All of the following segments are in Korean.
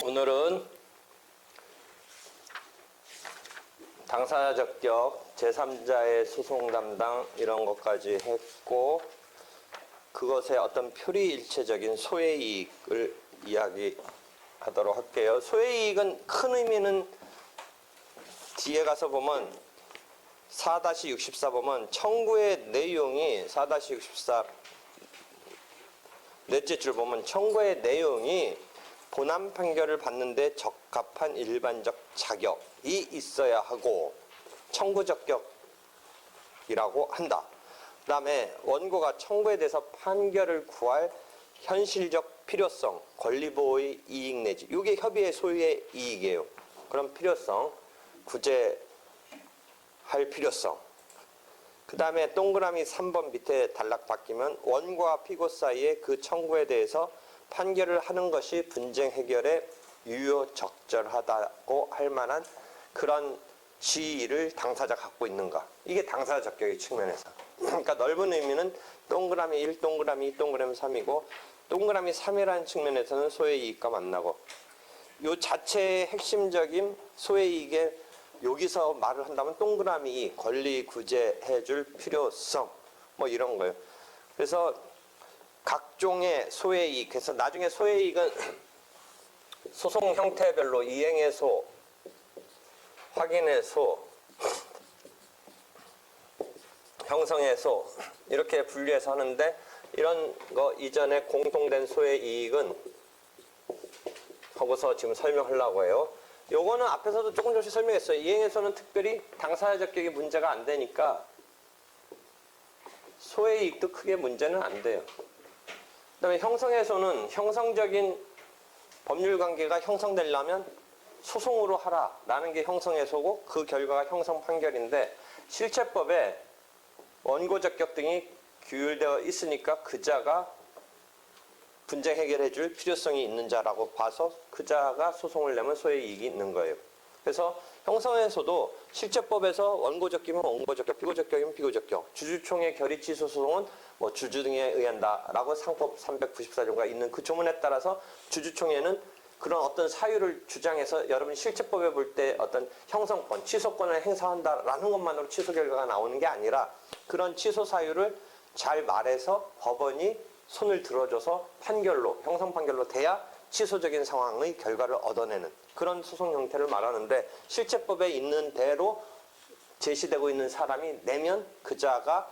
오늘은 당사자 적격, 제3자의 소송 담당 이런 것까지 했고, 그것의 어떤 표리일체적인 소외이익을 이야기하도록 할게요. 소외이익은 큰 의미는 뒤에 가서 보면 4-64 보면 청구의 내용이 4-64 넷째 줄 보면 청구의 내용이 본안 판결을 받는데 적합한 일반적 자격이 있어야 하고 청구 적격이라고 한다. 그 다음에 원고가 청구에 대해서 판결을 구할 현실적 필요성, 권리보호의 이익 내지 이게 협의의 소유의 이익이에요. 그런 필요성, 구제할 필요성. 그 다음에 동그라미 3번 밑에 단락 바뀌면 원고와 피고 사이에 그 청구에 대해서 판결을 하는 것이 분쟁 해결에 유효적절하다고 할 만한 그런 지위를 당사자가 갖고 있는가. 이게 당사자 적격의 측면에서. 그러니까 넓은 의미는 동그라미 1, 동그라미 2, 동그라미 3이고 동그라미 3이라는 측면에서는 소외이익과 만나고 이 자체의 핵심적인 소외이익의 여기서 말을 한다면 동그라미 2, 권리 구제해 줄 필요성 뭐 이런 거예요. 그래서 각종의 소외이익, 그래서 나중에 소외이익은 소송 형태별로 이행의 소, 확인의 소, 형성의 소 이렇게 분류해서 하는데 이런 거 이전에 공통된 소외이익은 하고서 지금 설명하려고 해요. 요거는 앞에서도 조금씩 설명했어요. 이행의 소는 특별히 당사자 적격이 문제가 안 되니까 소외이익도 크게 문제는 안 돼요. 그 다음에 형성의 소는 형성적인 법률관계가 형성되려면 소송으로 하라라는 게 형성의 소고 그 결과가 형성 판결인데 실체법에 원고 적격 등이 규율되어 있으니까 그 자가 분쟁 해결해 줄 필요성이 있는 자라고 봐서 그 자가 소송을 내면 소외이익이 있는 거예요. 그래서 형성에서도 실체법에서 원고 적격이면 원고 적격, 피고 적격이면 피고 적격, 주주총회 결의 취소 소송은 뭐 주주 등에 의한다라고 상법 394조가 있는 그 조문에 따라서 주주총회는 그런 어떤 사유를 주장해서 여러분이 실체법에 볼 때 어떤 형성권, 취소권을 행사한다라는 것만으로 취소 결과가 나오는 게 아니라 그런 취소 사유를 잘 말해서 법원이 손을 들어줘서 판결로, 형성 판결로 돼야 취소적인 상황의 결과를 얻어내는 그런 소송 형태를 말하는데 실체법에 있는 대로 제시되고 있는 사람이 내면 그 자가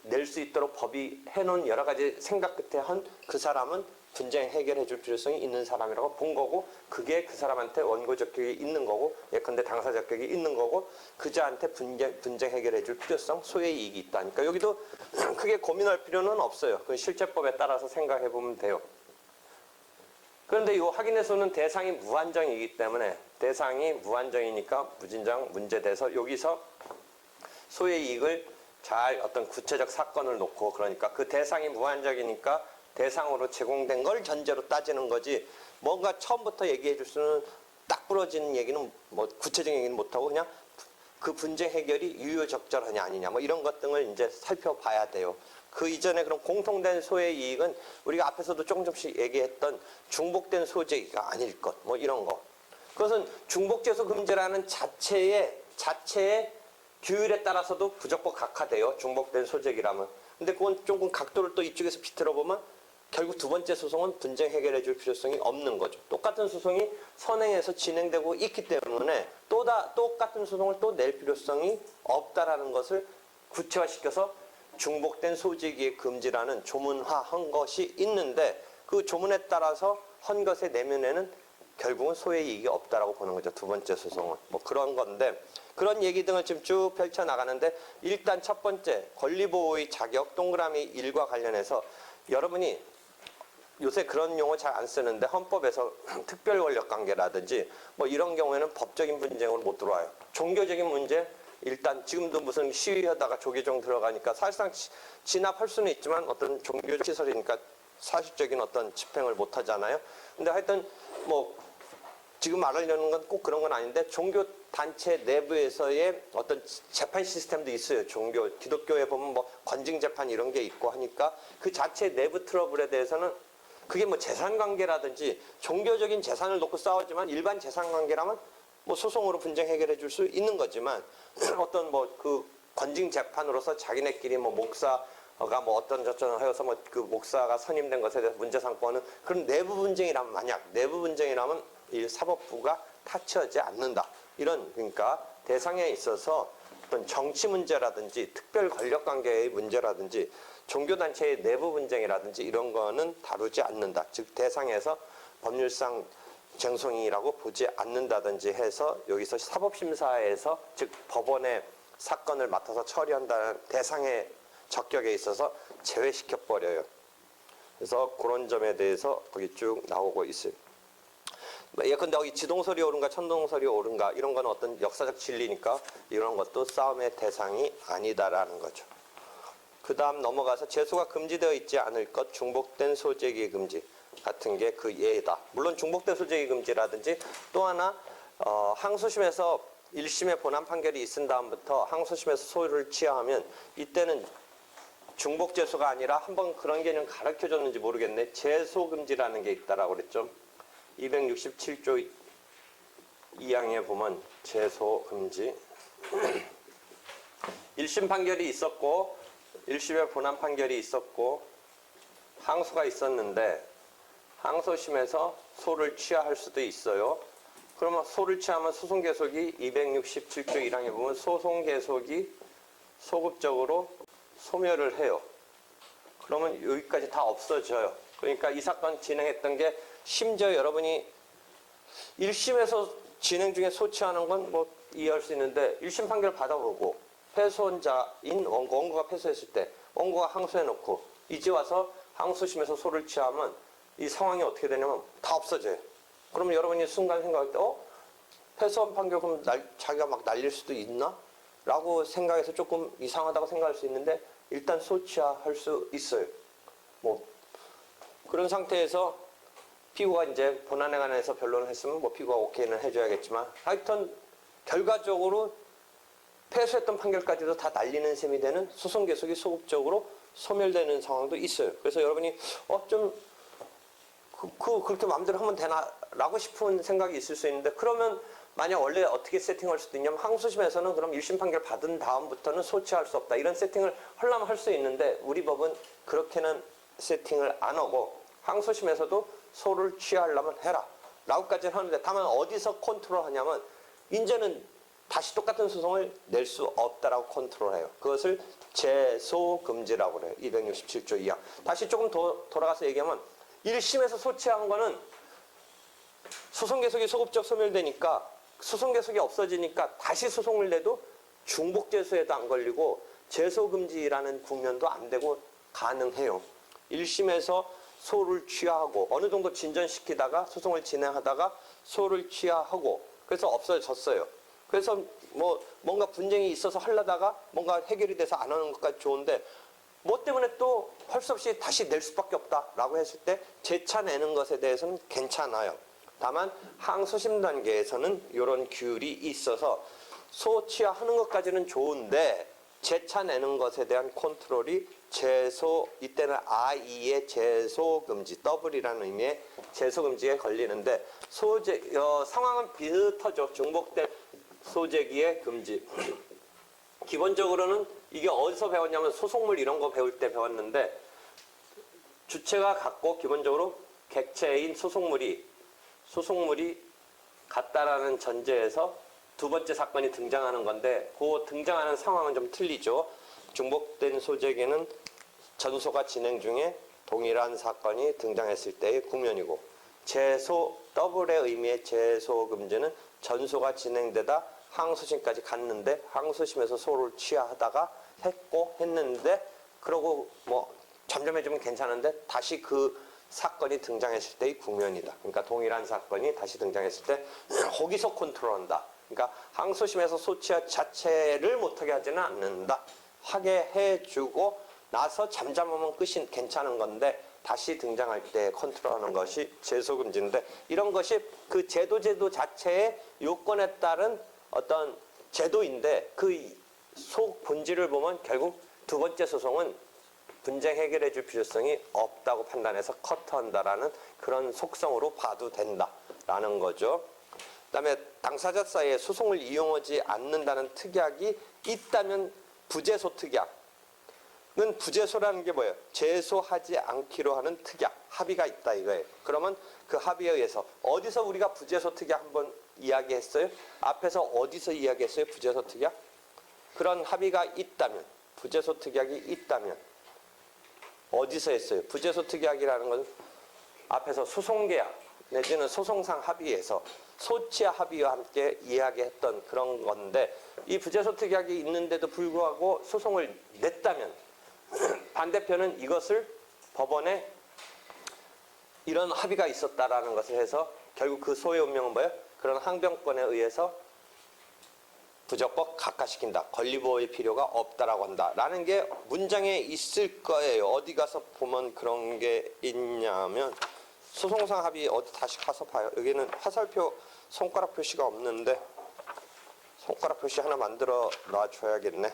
낼 수 있도록 법이 해놓은 여러 가지 생각 끝에 한 그 사람은 분쟁 해결해 줄 필요성이 있는 사람이라고 본 거고 그게 그 사람한테 원고 적격이 있는 거고 예컨대 당사 적격이 있는 거고 그 자한테 분쟁 해결해 줄 필요성, 소외이익이 있다니까 여기도 크게 고민할 필요는 없어요. 그 실제법에 따라서 생각해 보면 돼요. 그런데 이 확인에서는 대상이 무한정이기 때문에 대상이 무한정이니까 무진장 문제돼서 여기서 소외이익을 잘 어떤 구체적 사건을 놓고 그러니까 그 대상이 무한정이니까 대상으로 제공된 걸 전제로 따지는 거지 뭔가 처음부터 얘기해 줄 수는 딱 부러지는 얘기는 뭐 구체적인 얘기는 못하고 그냥 그 분쟁 해결이 유효적절하냐 아니냐 뭐 이런 것 등을 이제 살펴봐야 돼요. 그 이전에 그런 공통된 소외이익은 우리가 앞에서도 조금씩 얘기했던 중복된 소재가 아닐 것 뭐 이런 거. 그것은 중복죄수 금지라는 자체의 규율에 따라서도 부적법 각하돼요. 중복된 소재기라면. 근데 그건 조금 각도를 또 이쪽에서 비틀어 보면 결국 두 번째 소송은 분쟁 해결해 줄 필요성이 없는 거죠. 똑같은 소송이 선행해서 진행되고 있기 때문에 똑같은 소송을 또 낼 필요성이 없다라는 것을 구체화시켜서 중복된 소재기의 금지라는 조문화한 것이 있는데 그 조문에 따라서 한 것의 내면에는 결국은 소외이익이 없다라고 보는 거죠. 두 번째 소송은. 뭐 그런 건데 그런 얘기 등을 지금 쭉 펼쳐나가는데 일단 첫 번째 권리보호의 자격 동그라미 1과 관련해서 여러분이 요새 그런 용어 잘 안 쓰는데 헌법에서 특별 권력 관계라든지 뭐 이런 경우에는 법적인 분쟁으로 못 들어와요. 종교적인 문제 일단 지금도 무슨 시위하다가 조계종 들어가니까 사실상 진압할 수는 있지만 어떤 종교적 시설이니까 사실적인 어떤 집행을 못 하잖아요. 근데 하여튼 뭐 지금 말하려는 건 꼭 그런 건 아닌데 종교 단체 내부에서의 어떤 재판 시스템도 있어요. 종교 기독교에 보면 뭐 건징 재판 이런 게 있고 하니까 그 자체 내부 트러블에 대해서는 그게 뭐 재산 관계라든지 종교적인 재산을 놓고 싸우지만 일반 재산 관계라면 뭐 소송으로 분쟁 해결해 줄 수 있는 거지만 어떤 뭐 그 건징 재판으로서 자기네끼리 뭐 목사가 뭐 어떤 저쩌는 하여서 뭐 그 목사가 선임된 것에 대해서 문제 삼고 하는 그런 내부 분쟁이라면 만약 내부 분쟁이라면 이 사법부가 타치하지 않는다. 이런 그러니까 대상에 있어서 어떤 정치 문제라든지 특별 권력 관계의 문제라든지 종교단체의 내부 분쟁이라든지 이런 거는 다루지 않는다. 즉 대상에서 법률상 쟁송이라고 보지 않는다든지 해서 여기서 사법심사에서 즉 법원의 사건을 맡아서 처리한다는 대상의 적격에 있어서 제외시켜버려요. 그래서 그런 점에 대해서 거기 쭉 나오고 있어요. 예컨대 여기 지동설이 옳은가 천동설이 옳은가 이런 건 어떤 역사적 진리니까 이런 것도 싸움의 대상이 아니다라는 거죠. 그 다음 넘어가서 제소가 금지되어 있지 않을 것 중복된 소재기 금지 같은 게 그 예다. 물론 중복된 소재기 금지라든지 또 하나 항소심에서 1심의 본안 판결이 있은 다음부터 항소심에서 소를 취하하면 이때는 중복제소가 아니라 한번 그런 개념 가르쳐줬는지 모르겠네. 제소금지라는 게 있다라고 그랬죠. 267조 2항에 보면 제소금지 1심 판결이 있었고 1심의 본안 판결이 있었고 항소가 있었는데 항소심에서 소를 취하할 수도 있어요. 그러면 소를 취하면 소송계속이 267조 1항에 보면 소송계속이 소급적으로 소멸을 해요. 그러면 여기까지 다 없어져요. 그러니까 이 사건 진행했던 게 심지어 여러분이 1심에서 진행 중에 소취하는 건 뭐 이해할 수 있는데 1심 판결 받아보고 패소원자인 원고가 패소했을 때 원고가 항소해놓고 이제 와서 항소심에서 소를 취하면 이 상황이 어떻게 되냐면 다 없어져요. 그러면 여러분이 순간 생각할 때 패소원 판결 그럼 자기가 막 날릴 수도 있나? 라고 생각해서 조금 이상하다고 생각할 수 있는데 일단 소취할 수 있어요. 뭐 그런 상태에서 피고가 이제 본안에 관해서 변론을 했으면 뭐 피고가 오케이는 해줘야겠지만 하여튼 결과적으로 패소했던 판결까지도 다 날리는 셈이 되는 소송 계속이 소급적으로 소멸되는 상황도 있어요. 그래서 여러분이 좀 그렇게 마음대로 하면 되나 라고 싶은 생각이 있을 수 있는데 그러면 만약 원래 어떻게 세팅할 수도 있냐면 항소심에서는 그럼 1심 판결 받은 다음부터는 소취할 수 없다. 이런 세팅을 하려면 할 수 있는데 우리 법은 그렇게는 세팅을 안 하고 항소심에서도 소를 취하려면 해라. 라고까지는 하는데 다만 어디서 컨트롤하냐면 이제는 다시 똑같은 소송을 낼 수 없다라고 컨트롤해요. 그것을 제소금지라고 그래요. 267조 2항. 다시 조금 더 돌아가서 얘기하면 1심에서 소취한 거는 소송 계속이 소급적 소멸되니까 소송 계속이 없어지니까 다시 소송을 내도 중복제소에도 안 걸리고 제소금지라는 국면도 안 되고 가능해요. 1심에서 소를 취하하고 어느 정도 진전시키다가 소송을 진행하다가 소를 취하하고 그래서 없어졌어요. 그래서 뭐 뭔가 분쟁이 있어서 하려다가 뭔가 해결이 돼서 안 하는 것까지 좋은데 뭐 때문에 또 할 수 없이 다시 낼 수밖에 없다라고 했을 때 재차 내는 것에 대해서는 괜찮아요. 다만 항소심 단계에서는 이런 규율이 있어서 소취하하는 것까지는 좋은데 재차 내는 것에 대한 컨트롤이 이때는 I2의 제소금지, 더블이라는 의미의 제소금지에 걸리는데 상황은 비슷하죠. 중복된 소재기의 금지. 기본적으로는 이게 어디서 배웠냐면 소송물 이런 거 배울 때 배웠는데 주체가 같고 기본적으로 객체인 소송물이 같다라는 전제에서 두 번째 사건이 등장하는 건데 그 등장하는 상황은 좀 틀리죠. 중복된 소재기는 전소가 진행 중에 동일한 사건이 등장했을 때의 국면이고 더블의 의미의 제소금지는 전소가 진행되다 항소심까지 갔는데 항소심에서 소를 취하하다가 했는데 그러고 뭐 잠잠해지면 괜찮은데 다시 그 사건이 등장했을 때의 국면이다. 그러니까 동일한 사건이 다시 등장했을 때 거기서 컨트롤한다. 그러니까 항소심에서 소취 자체를 못하게 하지는 않는다. 하게 해주고 나서 잠잠하면 끝이 괜찮은 건데 다시 등장할 때 컨트롤하는 것이 제소금지인데 이런 것이 그 제도 자체의 요건에 따른 어떤 제도인데 그 속 본질을 보면 결국 두 번째 소송은 분쟁 해결해 줄 필요성이 없다고 판단해서 커트한다라는 그런 속성으로 봐도 된다라는 거죠. 그다음에 당사자 사이에 소송을 이용하지 않는다는 특약이 있다면 부재소 특약은 부재소라는 게 뭐예요? 제소하지 않기로 하는 특약, 합의가 있다 이거예요. 그러면 그 합의에 의해서 어디서 우리가 부재소 특약 한번 이야기했어요? 앞에서 어디서 이야기했어요? 부재소 특약? 그런 합의가 있다면, 부재소 특약이 있다면 어디서 했어요? 부재소 특약이라는 건 앞에서 소송계약 내지는 소송상 합의에서 소치와 합의와 함께 이야기했던 그런 건데 이 부재소 특약이 있는데도 불구하고 소송을 냈다면 반대편은 이것을 법원에 이런 합의가 있었다라는 것을 해서 결국 그 소의 운명은 뭐예요? 그런 항변권에 의해서 부적법 각하시킨다. 권리보호의 필요가 없다라고 한다라는 게 문장에 있을 거예요. 어디 가서 보면 그런 게 있냐면 소송상 합의 어디 다시 가서 봐요. 여기는 화살표 손가락 표시가 없는데 손가락 표시 하나 만들어 놔줘야겠네.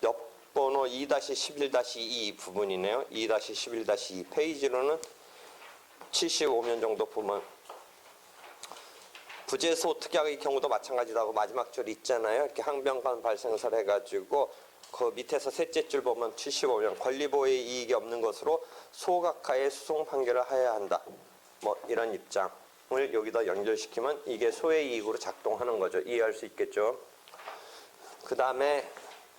옆번호 2-11-2 부분이네요. 2-11-2 페이지로는 75면 정도 보면 부재소 특약의 경우도 마찬가지라고 마지막 줄 있잖아요. 이렇게 항변권 발생설 해가지고 그 밑에서 셋째 줄 보면 75면 권리보호의 이익이 없는 것으로 소각하의 수송 판결을 하여야 한다. 뭐 이런 입장을 여기다 연결시키면 이게 소의 이익으로 작동하는 거죠. 이해할 수 있겠죠. 그 다음에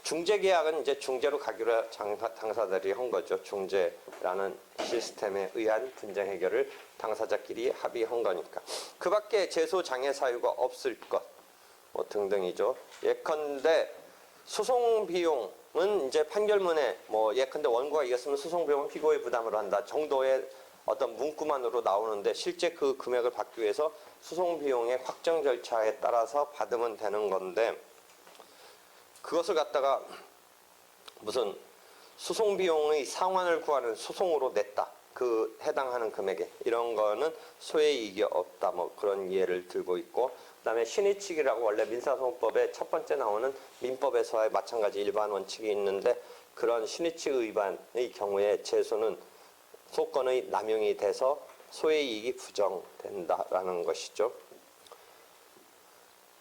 중재계약은 이제 중재로 가기로 당사자들이 한 거죠. 중재라는 시스템에 의한 분쟁 해결을 당사자끼리 합의한 거니까. 그 밖에 제소 장애 사유가 없을 것, 뭐 등등이죠. 예컨대 소송 비용은 이제 판결문에 뭐 예컨대 원고가 이겼으면 소송 비용은 피고의 부담으로 한다 정도의 어떤 문구만으로 나오는데 실제 그 금액을 받기 위해서 소송 비용의 확정 절차에 따라서 받으면 되는 건데 그것을 갖다가 무슨 소송 비용의 상환을 구하는 소송으로 냈다. 그 해당하는 금액에 이런 거는 소의 이익이 없다. 뭐 그런 이해를 들고 있고 그다음에 신의칙이라고 원래 민사소송법의 첫 번째 나오는 민법에서의 마찬가지 일반 원칙이 있는데 그런 신의칙 위반의 경우에 제소는 소권의 남용이 돼서 소의 이익이 부정된다라는 것이죠.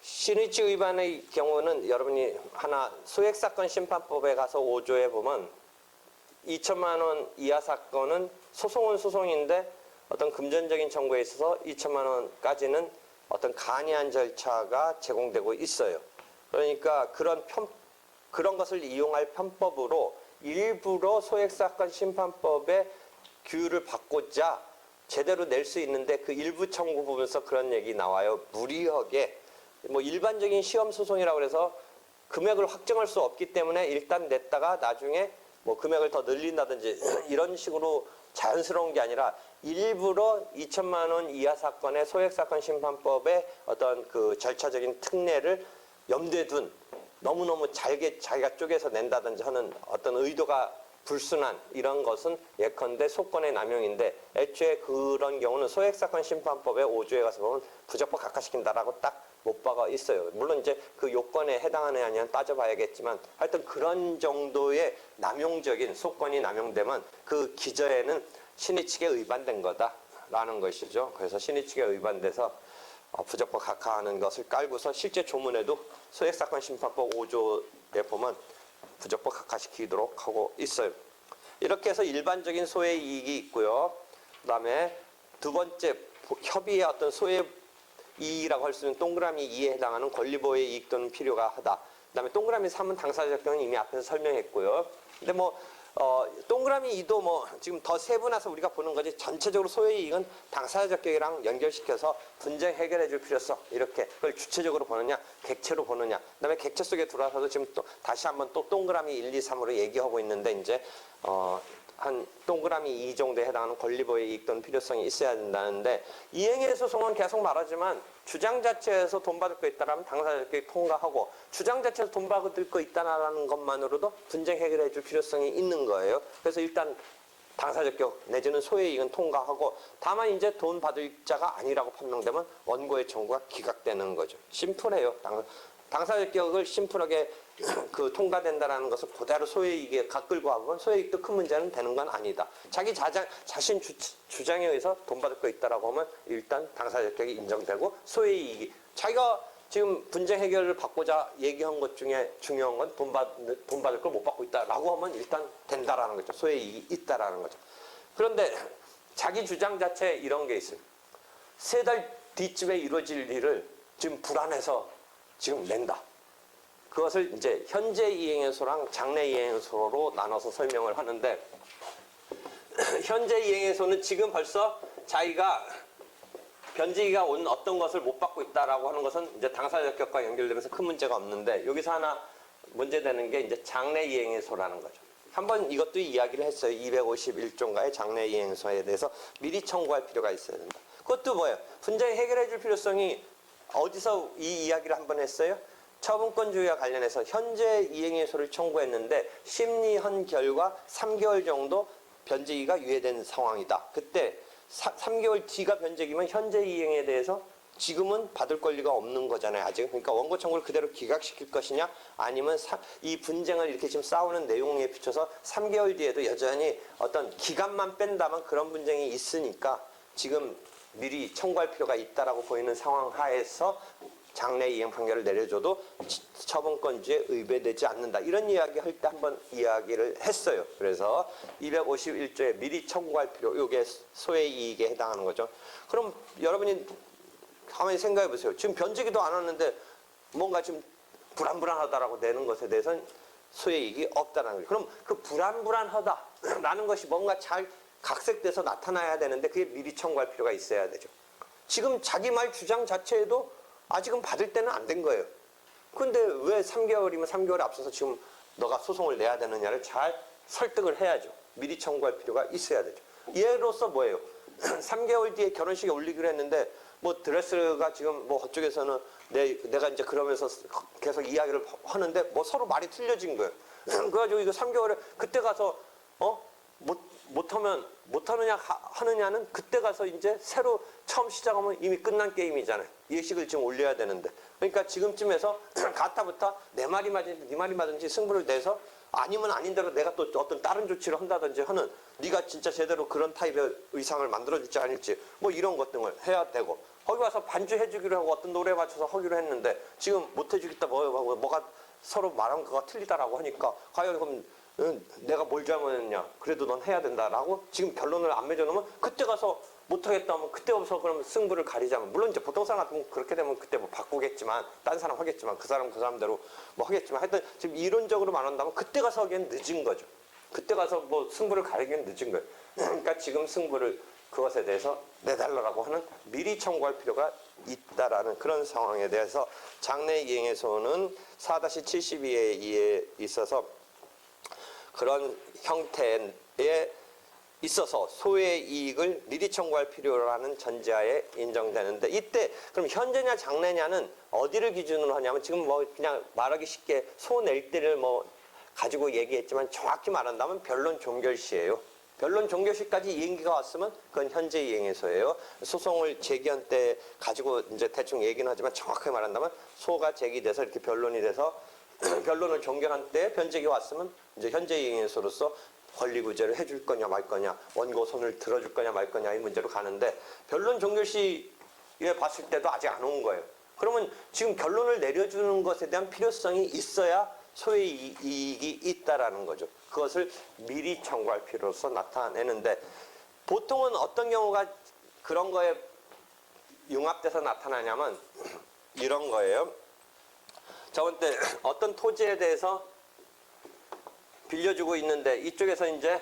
신의칙 위반의 경우는 여러분이 하나 소액사건 심판법에 가서 5조에 보면 2천만 원 이하 사건은 소송은 소송인데 어떤 금전적인 청구에 있어서 2천만 원까지는 어떤 간이한 절차가 제공되고 있어요. 그러니까 그런 것을 이용할 편법으로 일부러 소액사건 심판법의 규율을 바꾸자 제대로 낼 수 있는데 그 일부 청구 부분에서 그런 얘기 나와요. 무리하게 뭐 일반적인 시험 소송이라고 해서 금액을 확정할 수 없기 때문에 일단 냈다가 나중에 뭐 금액을 더 늘린다든지 이런 식으로 자연스러운 게 아니라 일부러 2천만 원 이하 사건의 소액사건 심판법의 어떤 그 절차적인 특례를 염두에 둔 너무너무 잘게 자기가 쪼개서 낸다든지 하는 어떤 의도가 불순한 이런 것은 예컨대 소권의 남용인데 애초에 그런 경우는 소액사건 심판법의 5조에 가서 보면 부적법 각하시킨다라고 딱 못 박아 있어요. 물론 이제 그 요건에 해당하느냐 아니냐 따져봐야겠지만 하여튼 그런 정도의 남용적인 소권이 남용되면 그 기저에는 신의칙에 의반된 거다라는 것이죠. 그래서 신의칙에 의반돼서 부적법 각하하는 것을 깔고서 실제 조문에도 소액사건 심판법 5조에 보면 부적법 각하시키도록 하고 있어요. 이렇게 해서 일반적인 소의 이익이 있고요. 그 다음에 두 번째 협의의 어떤 소의 이익이라고 할 수 있는 동그라미 2에 해당하는 권리보호의 이익 또는 필요가 하다. 그 다음에 동그라미 3은 당사자 적격은 이미 앞에서 설명했고요. 근데 뭐 동그라미 2도 뭐 지금 더 세분화해서 우리가 보는 거지 전체적으로 소의 이익은 당사자 적격이랑 연결시켜서 분쟁 해결해 줄 필요성 이렇게 그걸 주체적으로 보느냐 객체로 보느냐 그다음에 객체 속에 들어와서도 지금 또 다시 한번 또 동그라미 1, 2, 3으로 얘기하고 있는데 이제 한 동그라미 2 정도에 해당하는 권리보호의 이익 또는 필요성이 있어야 된다는데 이행의 소송은 계속 말하지만 주장 자체에서 돈 받을 거 있다라면 당사자끼리 통과하고 주장 자체에서 돈 받을 거 있다라는 것만으로도 분쟁 해결해 줄 필요성이 있는 거예요. 그래서 일단 당사자격 내지는 소외이익은 통과하고 다만 이제 돈 받을 자가 아니라고 판명되면 원고의 청구가 기각되는 거죠. 심플해요. 당사자격을 심플하게 그 통과된다라는 것을 그대로 소외이익에 끌고 가면 소외이익도 큰 문제는 되는 건 아니다. 자신 주장에 의해서 돈 받을 거 있다라고 하면 일단 당사자격이 인정되고 소외이익이 자기가 지금 분쟁 해결을 받고자 얘기한 것 중에 중요한 건 돈 받을 걸 못 받고 있다라고 하면 일단 된다라는 거죠. 소외이익이 있다라는 거죠. 그런데 자기 주장 자체에 이런 게 있어요. 3달 뒤쯤에 이루어질 일을 지금 불안해서 지금 낸다. 그것을 이제 현재 이행해소랑 장래 이행해소로 나눠서 설명을 하는데 현재 이행해소는 지금 벌써 자기가 변제기가 온 어떤 것을 못 받고 있다라고 하는 것은 이제 당사자격과 연결되면서 큰 문제가 없는데 여기서 하나 문제되는 게 이제 장래 이행해소라는 거죠. 한번 이것도 이야기를 했어요. 251조인가의 장래 이행해소에 대해서 미리 청구할 필요가 있어야 된다. 그것도 뭐예요? 분쟁 해결해 줄 필요성이 어디서 이 이야기를 한번 했어요? 처분권주의와 관련해서 현재 이행해소를 청구했는데 심리한 결과 3개월 정도 변제기가 유예된 상황이다. 그때 3개월 뒤가 변제기면 현재 이행에 대해서 지금은 받을 권리가 없는 거잖아요. 아직. 그러니까 원고 청구를 그대로 기각시킬 것이냐 아니면 이 분쟁을 이렇게 지금 싸우는 내용에 비춰서 3개월 뒤에도 여전히 어떤 기간만 뺀다면 그런 분쟁이 있으니까 지금 미리 청구할 필요가 있다라고 보이는 상황 하에서 장래 이행 판결을 내려줘도 처분권주에 의배되지 않는다. 이런 이야기 할 때 한번 이야기를 했어요. 그래서 251조에 미리 청구할 필요, 이게 소외이익에 해당하는 거죠. 그럼 여러분이 가만히 생각해 보세요. 지금 변제기도 안 왔는데 뭔가 좀 불안불안하다라고 내는 것에 대해서는 소외이익이 없다는 거예요. 그럼 그 불안불안하다라는 것이 뭔가 잘 각색돼서 나타나야 되는데 그게 미리 청구할 필요가 있어야 되죠. 지금 자기 말 주장 자체에도 아직은 받을 때는 안 된 거예요. 근데 왜 3개월이면 3개월에 앞서서 지금 너가 소송을 내야 되느냐를 잘 설득을 해야죠. 미리 청구할 필요가 있어야 되죠. 예로서 뭐예요? 3개월 뒤에 결혼식에 올리기로 했는데 뭐 드레스가 지금 뭐 그쪽에서는 내가 이제 그러면서 계속 이야기를 하는데 뭐 서로 말이 틀려진 거예요. 그래가지고 이거 3개월에 그때 가서 못하느냐 하느냐는 그때 가서 이제 새로 처음 시작하면 이미 끝난 게임이잖아요. 예식을 지금 올려야 되는데. 그러니까 지금쯤에서 가타부터 내 말이 맞은지 네 말이 맞은지 승부를 내서 아니면 아닌 대로 내가 또 어떤 다른 조치를 한다든지 하는 네가 진짜 제대로 그런 타입의 의상을 만들어줄지 아닐지 뭐 이런 것 등을 해야 되고 거기 와서 반주해 주기로 하고 어떤 노래에 맞춰서 하기로 했는데 지금 못 해주겠다 뭐가 서로 말하면 그거 틀리다라고 하니까 과연 그럼 내가 뭘 잘못했냐 그래도 넌 해야 된다라고 지금 결론을 안 맺어놓으면 그때 가서 못하겠다 하면 그때부터 그럼 승부를 가리자면 물론 이제 보통 사람 같으면 그렇게 되면 그때 뭐 바꾸겠지만 딴 사람 하겠지만 그 사람대로 뭐 하겠지만 하여튼 지금 이론적으로 말한다면 그때 가서 하기엔 늦은 거죠. 그때 가서 뭐 승부를 가리기엔 늦은 거예요. 그러니까 지금 승부를 그것에 대해서 내달라고 하는 미리 청구할 필요가 있다라는 그런 상황에 대해서 장래 이행에서는 4-72에 있어서 그런 형태에 있어서 소외 이익을 미리 청구할 필요라는 전제하에 인정되는데 이때 그럼 현재냐 장래냐는 어디를 기준으로 하냐면 지금 뭐 그냥 말하기 쉽게 소낼 때를 뭐 가지고 얘기했지만 정확히 말한다면 변론 종결시예요. 변론 종결시까지 이행기가 왔으면 그건 현재 이행해소예요. 소송을 제기한 때 가지고 이제 대충 얘기는 하지만 정확하게 말한다면 소가 제기돼서 이렇게 변론이 돼서 변론을 종결한 때 변제기가 왔으면 이제 현재 이행해소로서 권리구제를 해줄 거냐 말 거냐 원고 손을 들어줄 거냐 말 거냐 이 문제로 가는데 변론 종결 시에 봤을 때도 아직 안 온 거예요. 그러면 지금 결론을 내려주는 것에 대한 필요성이 있어야 소외 이익이 있다라는 거죠. 그것을 미리 청구할 필요로서 나타내는데 보통은 어떤 경우가 그런 거에 융합돼서 나타나냐면 이런 거예요. 저번 때 어떤 토지에 대해서 빌려주고 있는데 이쪽에서 이제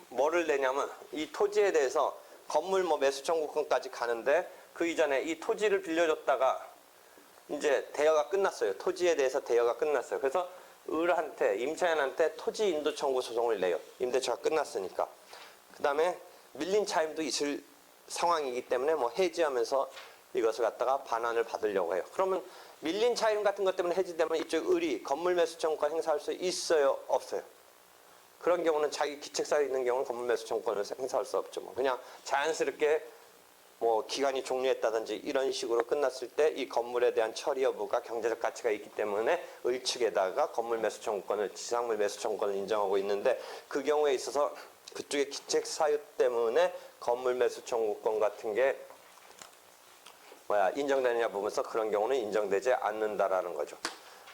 뭐를 내냐면 이 토지에 대해서 건물 뭐 매수 청구권까지 가는데 그 이전에 이 토지를 빌려줬다가 이제 대여가 끝났어요. 토지에 대해서 대여가 끝났어요. 그래서 을한테 임차인한테 토지 인도 청구 소송을 내요. 임대차가 끝났으니까. 그 다음에 밀린 차임도 있을 상황이기 때문에 뭐 해지하면서 이것을 갖다가 반환을 받으려고 해요. 그러면 밀린 차임 같은 것 때문에 해지되면 이쪽 을이 건물 매수 청구권 행사할 수 있어요? 없어요? 그런 경우는 자기 기책사에 있는 경우는 건물 매수 청구권을 행사할 수 없죠. 뭐 그냥 자연스럽게 뭐 기간이 종료했다든지 이런 식으로 끝났을 때 이 건물에 대한 처리 여부가 경제적 가치가 있기 때문에 을 측에다가 건물 매수 청구권을 지상물 매수 청구권을 인정하고 있는데 그 경우에 있어서 그쪽의 기책 사유 때문에 건물 매수 청구권 같은 게 인정되느냐 보면서 그런 경우는 인정되지 않는다라는 거죠.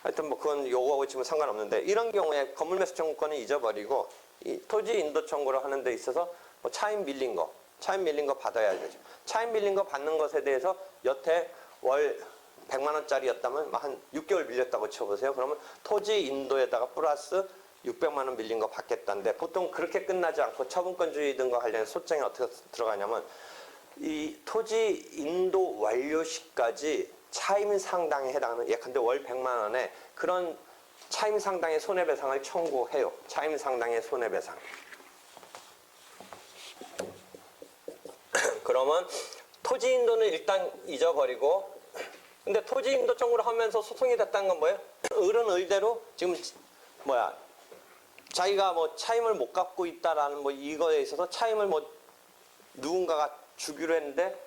하여튼 뭐 그건 요거하고 지금 상관없는데 이런 경우에 건물 매수 청구권은 잊어버리고 이 토지 인도 청구를 하는 데 있어서 뭐 차임 밀린 거 받아야 되죠. 차임 밀린 거 받는 것에 대해서 여태 월 100만 원짜리였다면 한 6개월 밀렸다고 쳐보세요. 그러면 토지 인도에다가 플러스 600만 원 밀린 거 받겠다는데 보통 그렇게 끝나지 않고 처분권주의 등과 관련해서 소장이 어떻게 들어가냐면 이 토지 인도 완료 시까지 차임 상당에 해당하는 예컨대 월 100만 원에 그런 차임 상당의 손해배상을 청구해요. 차임 상당의 손해배상. 그러면 토지 인도는 일단 잊어버리고 근데 토지 인도 청구를 하면서 소송이 됐다는 건 뭐예요? 을은 을대로 지금 자기가 뭐 차임을 못 갚고 있다라는 뭐 이거에 있어서 차임을 뭐 누군가가 주기로 했는데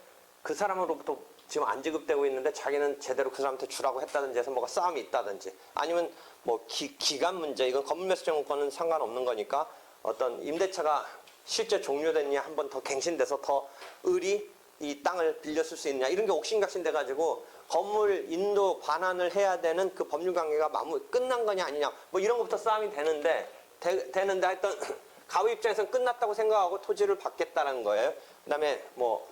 그 사람으로부터 지금 안 지급되고 있는데 자기는 제대로 그 사람한테 주라고 했다든지 해서 뭐가 싸움이 있다든지 아니면 뭐 기간 문제 이건 건물매수 청구권은 상관없는 거니까 어떤 임대차가 실제 종료됐냐 한 번 더 갱신돼서 더 을이 이 땅을 빌렸을 수 있느냐 이런 게 옥신각신 돼가지고 건물 인도 반환을 해야 되는 그 법률 관계가 끝난 거냐 아니냐 뭐 이런 것부터 싸움이 되는데 하여튼 가부 입장에서는 끝났다고 생각하고 토지를 받겠다는 거예요. 그다음에 뭐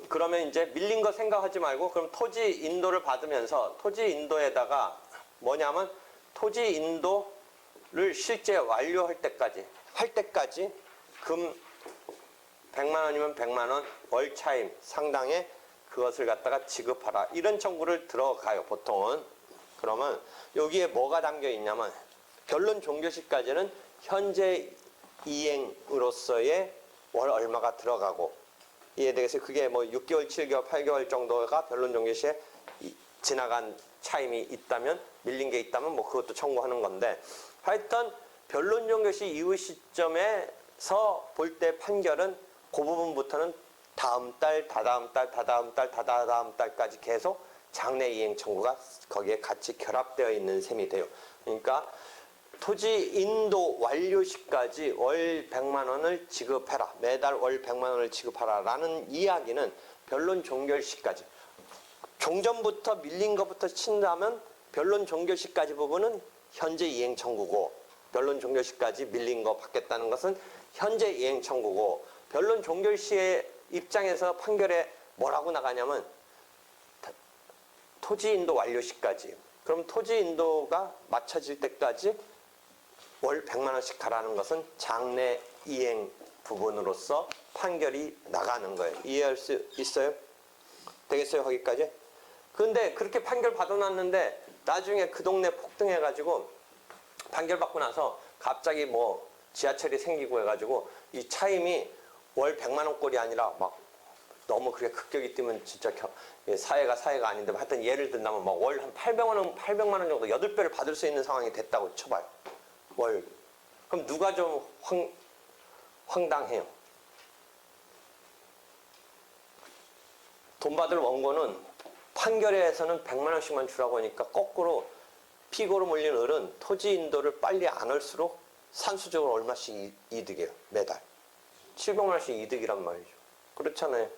그러면 이제 밀린 거 생각하지 말고 그럼 토지 인도를 받으면서 토지 인도에다가 뭐냐면 토지 인도를 실제 완료할 때까지 금 100만 원이면 100만 원 월 차임 상당의 그것을 갖다가 지급하라. 이런 청구를 들어가요, 보통은. 그러면 여기에 뭐가 담겨 있냐면 결론 종료시까지는 현재 이행으로서의 월 얼마가 들어가고 이에 대해서 그게 뭐 6개월, 7개월, 8개월 정도가 변론 종료 시에 지나간 차임이 있다면 밀린 게 있다면 뭐 그것도 청구하는 건데 하여튼 변론 종료 시 이후 시점에서 볼 때 판결은 그 부분부터는 다음 달, 다다음 달, 다다음 달, 다다음 달까지 계속 장래 이행 청구가 거기에 같이 결합되어 있는 셈이 돼요. 그러니까 토지 인도 완료 시까지 월 100만 원을 지급해라. 매달 월 100만 원을 지급하라. 라는 이야기는 변론 종결 시까지. 종전부터 밀린 것부터 친다면 변론 종결 시까지 부분은 현재 이행 청구고 변론 종결 시까지 밀린 거 받겠다는 것은 현재 이행 청구고 변론 종결 시의 입장에서 판결에 뭐라고 나가냐면 토지 인도 완료 시까지. 그럼 토지 인도가 맞춰질 때까지 월 100만 원씩 가라는 것은 장래 이행 부분으로서 판결이 나가는 거예요. 이해할 수 있어요? 되겠어요? 거기까지? 그런데 그렇게 판결 받아놨는데 나중에 그 동네 폭등해가지고 판결 받고 나서 갑자기 뭐 지하철이 생기고 해가지고 이 차임이 월 100만 원꼴이 아니라 막 너무 그렇게 급격히 뛰면 진짜 사회가 아닌데 하여튼 예를 든다면 막 월 한 800만 원 정도 8배를 받을 수 있는 상황이 됐다고 쳐봐요. 월. 그럼 누가 좀 황당해요. 돈 받을 원고는 판결에서는 100만 원씩만 주라고 하니까 거꾸로 피고로 몰린 을은 토지 인도를 빨리 안 할수록 산수적으로 얼마씩 이득이에요. 매달. 700만 원씩 이득이란 말이죠. 그렇잖아요.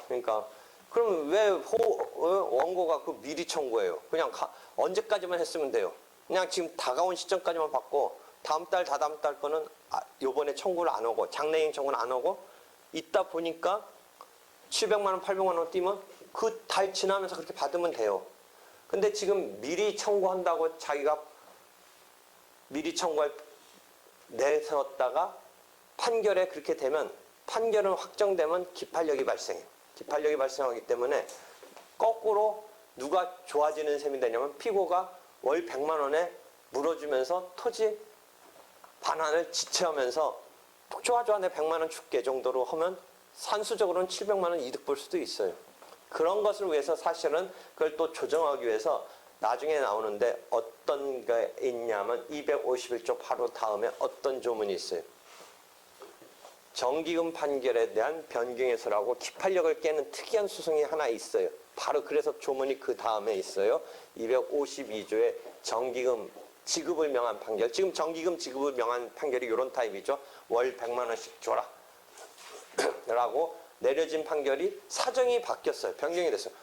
그러니까 그럼 왜 원고가 그 미리 청구해요? 그냥 언제까지만 했으면 돼요. 그냥 지금 다가온 시점까지만 받고 다음 달, 다다음 달 거는 요번에 청구를 안 하고 장래이행 청구는 안 하고 있다 보니까 700만 원, 800만 원 뛰면 그 달 지나면서 그렇게 받으면 돼요. 근데 지금 미리 청구한다고 자기가 미리 청구할 내세웠다가 판결에 그렇게 되면 판결은 확정되면 기판력이 발생해요. 기판력이 발생하기 때문에 거꾸로 누가 좋아지는 셈이 되냐면 피고가 월 100만 원에 물어주면서 토지 반환을 지체하면서 좋아 내 100만 원 줄게 정도로 하면 산수적으로는 700만 원 이득 볼 수도 있어요. 그런 것을 위해서 사실은 그걸 또 조정하기 위해서 나중에 나오는데 어떤 게 있냐면 251조 바로 다음에 어떤 조문이 있어요. 정기금 판결에 대한 변경해서라고 기판력을 깨는 특이한 소송이 하나 있어요. 바로 그래서 조문이 그 다음에 있어요. 252조에 정기금 지급을 명한 판결. 지금 정기금 지급을 명한 판결이 이런 타입이죠. 월 100만 원씩 줘라 라고 내려진 판결이 사정이 바뀌었어요. 변경이 됐어요.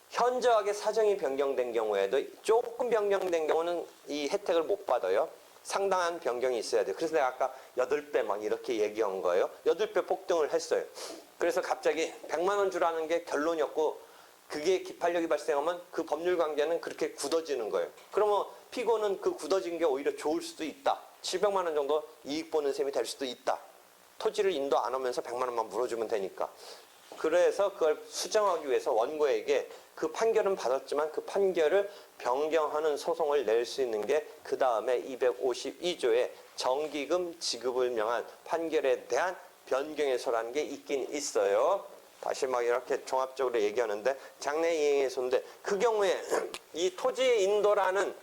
현저하게 사정이 변경된 경우에도 조금 변경된 경우는 이 혜택을 못 받아요. 상당한 변경이 있어야 돼요. 그래서 내가 아까 8배 막 이렇게 얘기한 거예요. 8배 폭등을 했어요. 그래서 갑자기 100만 원 주라는 게 결론이었고 그게 기판력이 발생하면 그 법률 관계는 그렇게 굳어지는 거예요. 그러면 피고는 그 굳어진 게 오히려 좋을 수도 있다. 700만 원 정도 이익 보는 셈이 될 수도 있다. 토지를 인도 안 하면서 100만 원만 물어주면 되니까. 그래서 그걸 수정하기 위해서 원고에게 그 판결은 받았지만 그 판결을 변경하는 소송을 낼 수 있는 게 그 다음에 252조에 정기금 지급을 명한 판결에 대한 변경해서라는 게 있긴 있어요. 다시 막 이렇게 종합적으로 얘기하는데 장래 이행해소인데 그 경우에 이 토지 인도라는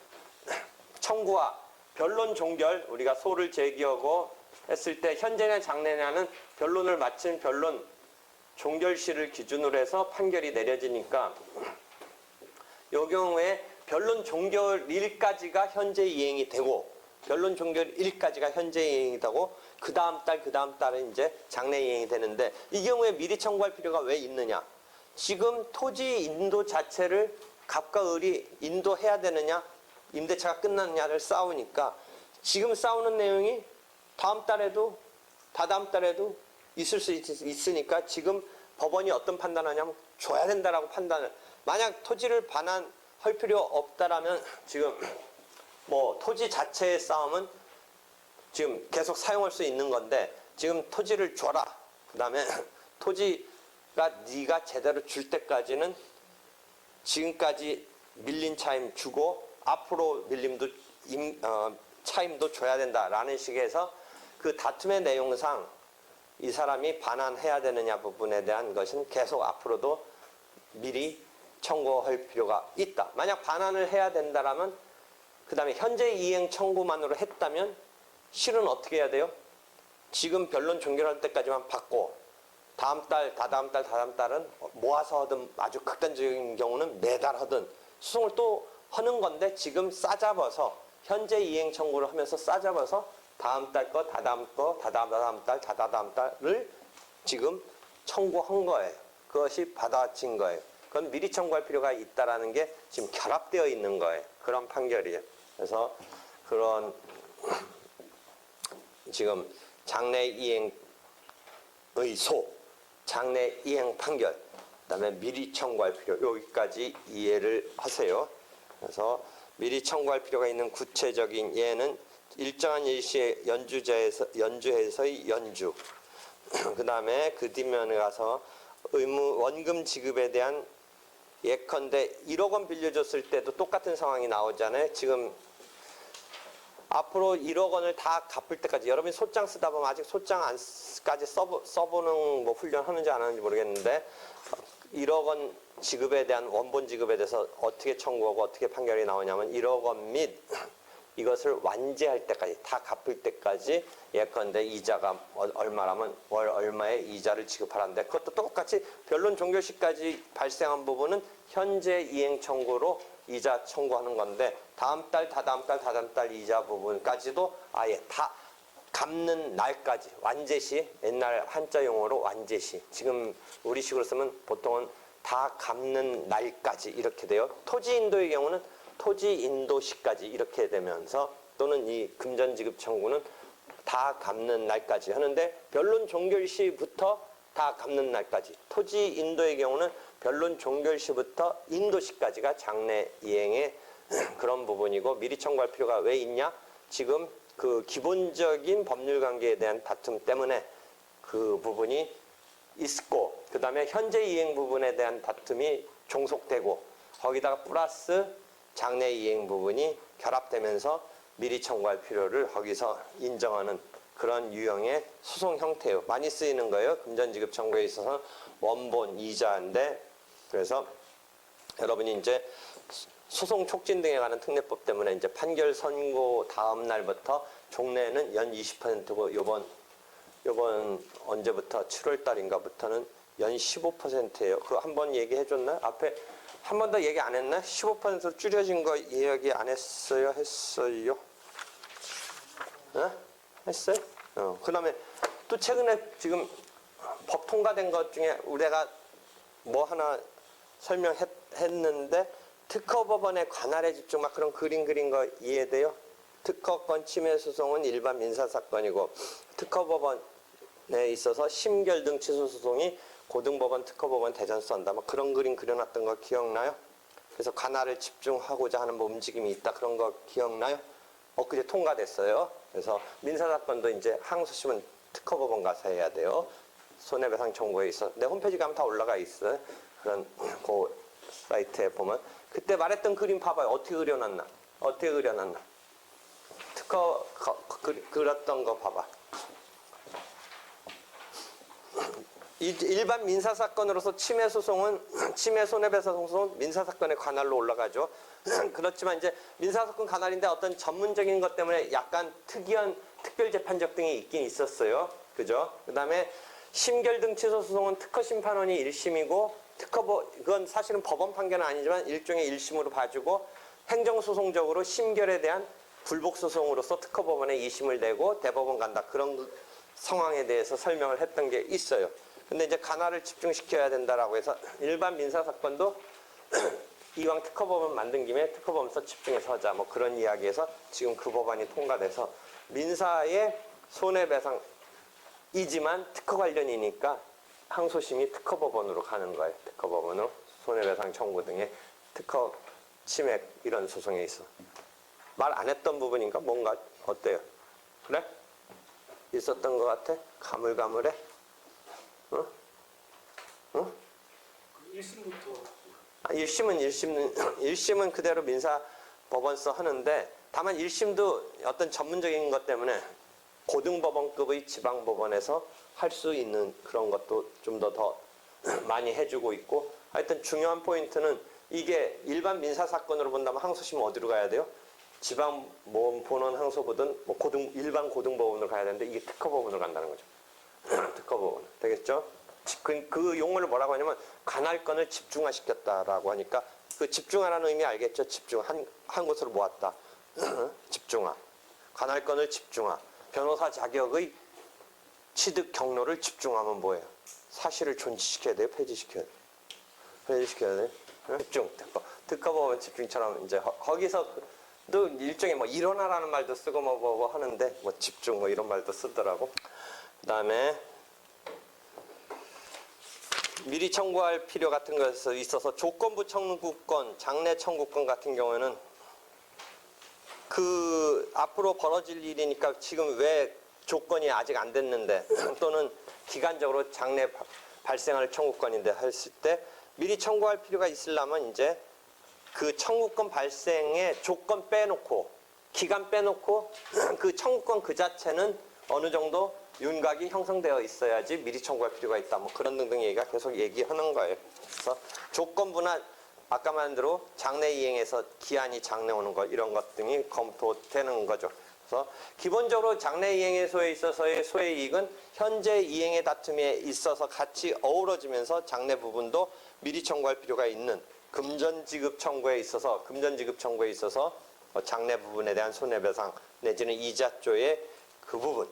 청구와 변론 종결 우리가 소를 제기하고 했을 때 현재냐 장래냐는 변론을 마친 변론 종결시를 기준으로 해서 판결이 내려지니까 이 경우에 변론 종결일까지가 현재 이행이 되고 변론 종결일까지가 현재 이행이 되고 그 다음 달은 이제 장래 이행이 되는데 이 경우에 미리 청구할 필요가 왜 있느냐? 지금 토지 인도 자체를 갑과 을이 인도해야 되느냐 임대차가 끝났느냐를 싸우니까 지금 싸우는 내용이 다음 달에도 다다음 달에도 있을 수 있으니까 지금 법원이 어떤 판단하냐면 줘야 된다라고 판단을 만약 토지를 반환할 필요 없다라면 지금 뭐 토지 자체의 싸움은 지금 계속 사용할 수 있는 건데 지금 토지를 줘라. 그 다음에 토지가 네가 제대로 줄 때까지는 지금까지 밀린 차임 주고 앞으로 밀림도 차임도 줘야 된다라는 식에서 그 다툼의 내용상 이 사람이 반환해야 되느냐 부분에 대한 것은 계속 앞으로도 미리 청구할 필요가 있다. 만약 반환을 해야 된다라면 그 다음에 현재 이행 청구만으로 했다면 실은 어떻게 해야 돼요? 지금 변론 종결할 때까지만 받고 다음 달, 다다음 달은 모아서 하든 아주 극단적인 경우는 매달 하든 소송을 또 하는 건데 지금 싸잡아서 현재 이행 청구를 하면서 싸잡아서 다음 달 거, 다다음 거, 다다음 달, 다다다음 달을 지금 청구한 거예요. 그것이 받아진 거예요. 그건 미리 청구할 필요가 있다라는 게 지금 결합되어 있는 거예요. 그런 판결이에요. 그래서 그런 지금 장래 이행 의소, 장래 이행 판결, 그다음에 미리 청구할 필요 여기까지 이해를 하세요. 그래서 미리 청구할 필요가 있는 구체적인 예는 일정한 일시에 연주해서의 연주. 그 다음에 그 뒷면에 가서 의무 원금 지급에 대한 예컨대 1억 원 빌려줬을 때도 똑같은 상황이 나오잖아요. 지금 앞으로 1억 원을 다 갚을 때까지 여러분이 소장 쓰다 보면 아직 소장까지 써보는 뭐 훈련하는지 안 하는지 모르겠는데 1억 원 지급에 대한 원본 지급에 대해서 어떻게 청구하고 어떻게 판결이 나오냐면 1억 원 및 이것을 완제할 때까지 다 갚을 때까지 예컨대 이자가 얼마라면 월 얼마의 이자를 지급하라는데 그것도 똑같이 변론 종결시까지 발생한 부분은 현재 이행 청구로 이자 청구하는 건데 다음 달, 다다음 달, 다다음 달 이자 부분까지도 아예 다 갚는 날까지 완제시 옛날 한자 용어로 완제시 지금 우리식으로 쓰면 보통은 다 갚는 날까지 이렇게 돼요. 토지 인도의 경우는 토지 인도시까지 이렇게 되면서 또는 이 금전지급 청구는 다 갚는 날까지 하는데 변론 종결시부터 다 갚는 날까지 토지 인도의 경우는 변론 종결시부터 인도시까지가 장래 이행의 그런 부분이고 미리 청구할 필요가 왜 있냐? 지금 그 기본적인 법률 관계에 대한 다툼 때문에 그 부분이 있고 그 다음에 현재 이행 부분에 대한 다툼이 종속되고 거기다가 플러스 장래 이행 부분이 결합되면서 미리 청구할 필요를 거기서 인정하는 그런 유형의 소송 형태예요. 많이 쓰이는 거예요. 금전지급 청구에 있어서 원본 이자인데 그래서 여러분이 이제 소송 촉진 등에 관한 특례법 때문에 이제 판결 선고 다음 날부터 종래는 연 20%고 요번 언제부터 7월 달인가부터는 연 15%예요. 그거 한번 얘기해 줬나? 앞에 한 번 더 얘기 안 했나? 15% 줄여진 거 이야기 안 했어요? 했어요? 했어요? 그다음에 또 최근에 지금 법 통과된 것 중에 우리가 뭐 하나 설명했는데 특허법원의 관할에 집중 막 그런 그림 그린 거 이해돼요? 특허권 침해 소송은 일반 민사 사건이고 특허법원에 있어서 심결 등 취소 소송이 고등법원, 특허법원, 대전서 한다. 막 그런 그림 그려놨던 거 기억나요? 그래서 관할을 집중하고자 하는 뭐 움직임이 있다. 그런 거 기억나요? 엊그제 통과됐어요. 그래서 민사 사건도 이제 항소심은 특허법원 가서 해야 돼요. 손해배상 청구에 있어. 내 홈페이지 가면 다 올라가 있어요. 그런 그 사이트에 보면 그때 말했던 그림 봐봐요. 어떻게 그려놨나? 어떻게 그려놨나? 특허 그렸던 거 봐봐. 일반 민사 사건으로서 침해 소송은 침해 손해배상 소송은 민사 사건의 관할로 올라가죠. 그렇지만 이제 민사 사건 관할인데 어떤 전문적인 것 때문에 약간 특이한 특별 재판적 등이 있긴 있었어요. 그죠? 그다음에 심결 등 취소 소송은 특허 심판원이 1심이고 그건 사실은 법원 판결은 아니지만 일종의 1심으로 봐주고 행정소송적으로 심결에 대한 불복소송으로서 특허법원에 2심을 내고 대법원 간다. 그런 상황에 대해서 설명을 했던 게 있어요. 근데 이제 관할을 집중시켜야 된다라고 해서 일반 민사 사건도 이왕 특허법원 만든 김에 특허법원서 집중해서 하자. 뭐 그런 이야기에서 지금 그 법안이 통과돼서 민사의 손해배상이지만 특허 관련이니까 항소심이 특허법원으로 가는 거예요. 특허법원으로 손해배상 청구 등의 특허 침해 이런 소송에 있어. 말 안 했던 부분인가? 뭔가 어때요? 그래? 있었던 것 같아? 가물가물해? 응? 응? 1심부터 1심은 그대로 민사 법원서 하는데 다만 1심도 어떤 전문적인 것 때문에 고등법원급의 지방법원에서 할 수 있는 그런 것도 좀 더 많이 해주고 있고 하여튼 중요한 포인트는 이게 일반 민사 사건으로 본다면 항소심은 어디로 가야 돼요? 지방 본원 항소보든 뭐 일반 고등법원으로 가야 되는데 이게 특허법원으로 간다는 거죠. 특허법원 되겠죠? 그 용어를 뭐라고 하냐면 관할권을 집중화시켰다라고 하니까 그 집중화라는 의미 알겠죠? 집중 한 곳으로 모았다. 집중화. 관할권을 집중화. 변호사 자격의 취득 경로를 집중하면 뭐예요? 사실을 존치시켜야 돼요? 폐지시켜야 돼요? 폐지시켜야 돼요? 집중. 특허법원 집중처럼 이제 거기서도 일종의 뭐 일어나라는 말도 쓰고 뭐 하는데 뭐 집중 뭐 이런 말도 쓰더라고. 그다음에 미리 청구할 필요 같은 것에 있어서 조건부 청구권, 장래 청구권 같은 경우에는 그 앞으로 벌어질 일이니까 지금 왜 조건이 아직 안 됐는데 또는 기간적으로 장래 발생할 청구권인데 했을 때 미리 청구할 필요가 있으려면 이제 그 청구권 발생의 조건 빼놓고 기간 빼놓고 그 청구권 그 자체는 어느 정도 윤곽이 형성되어 있어야지 미리 청구할 필요가 있다. 뭐 그런 등등 얘기가 계속 얘기하는 거예요. 그래서 조건부나 아까 말한 대로 장래 이행에서 기한이 장래 오는 것 이런 것 등이 검토되는 거죠. 그래서 기본적으로 장래 이행에서에 있어서의 소의 이익은 현재 이행의 다툼에 있어서 같이 어우러지면서 장래 부분도 미리 청구할 필요가 있는 금전지급 청구에 있어서 장래 부분에 대한 손해배상 내지는 이자조의 그 부분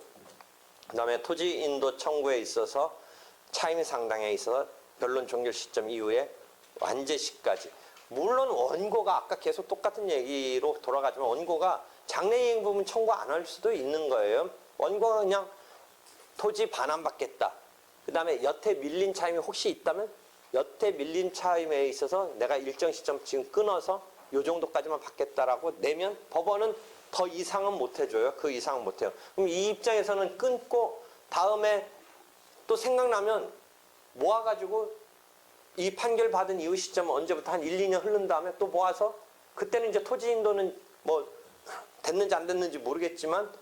그 다음에 토지 인도 청구에 있어서 차임 상당에 있어서 변론 종결 시점 이후에 완제시까지 물론 원고가 아까 계속 똑같은 얘기로 돌아가지만 원고가 장래이행 부분 청구 안 할 수도 있는 거예요. 원고가 그냥 토지 반환받겠다. 그 다음에 여태 밀린 차임이 혹시 있다면 여태 밀린 차임에 있어서 내가 일정 시점 지금 끊어서 요 정도까지만 받겠다라고 내면 법원은 더 이상은 못 해줘요. 그 이상은 못 해요. 그럼 이 입장에서는 끊고 다음에 또 생각나면 모아가지고 이 판결 받은 이후 시점은 언제부터 한 1, 2년 흐른 다음에 또 모아서 그때는 이제 토지 인도는 뭐 됐는지 안 됐는지 모르겠지만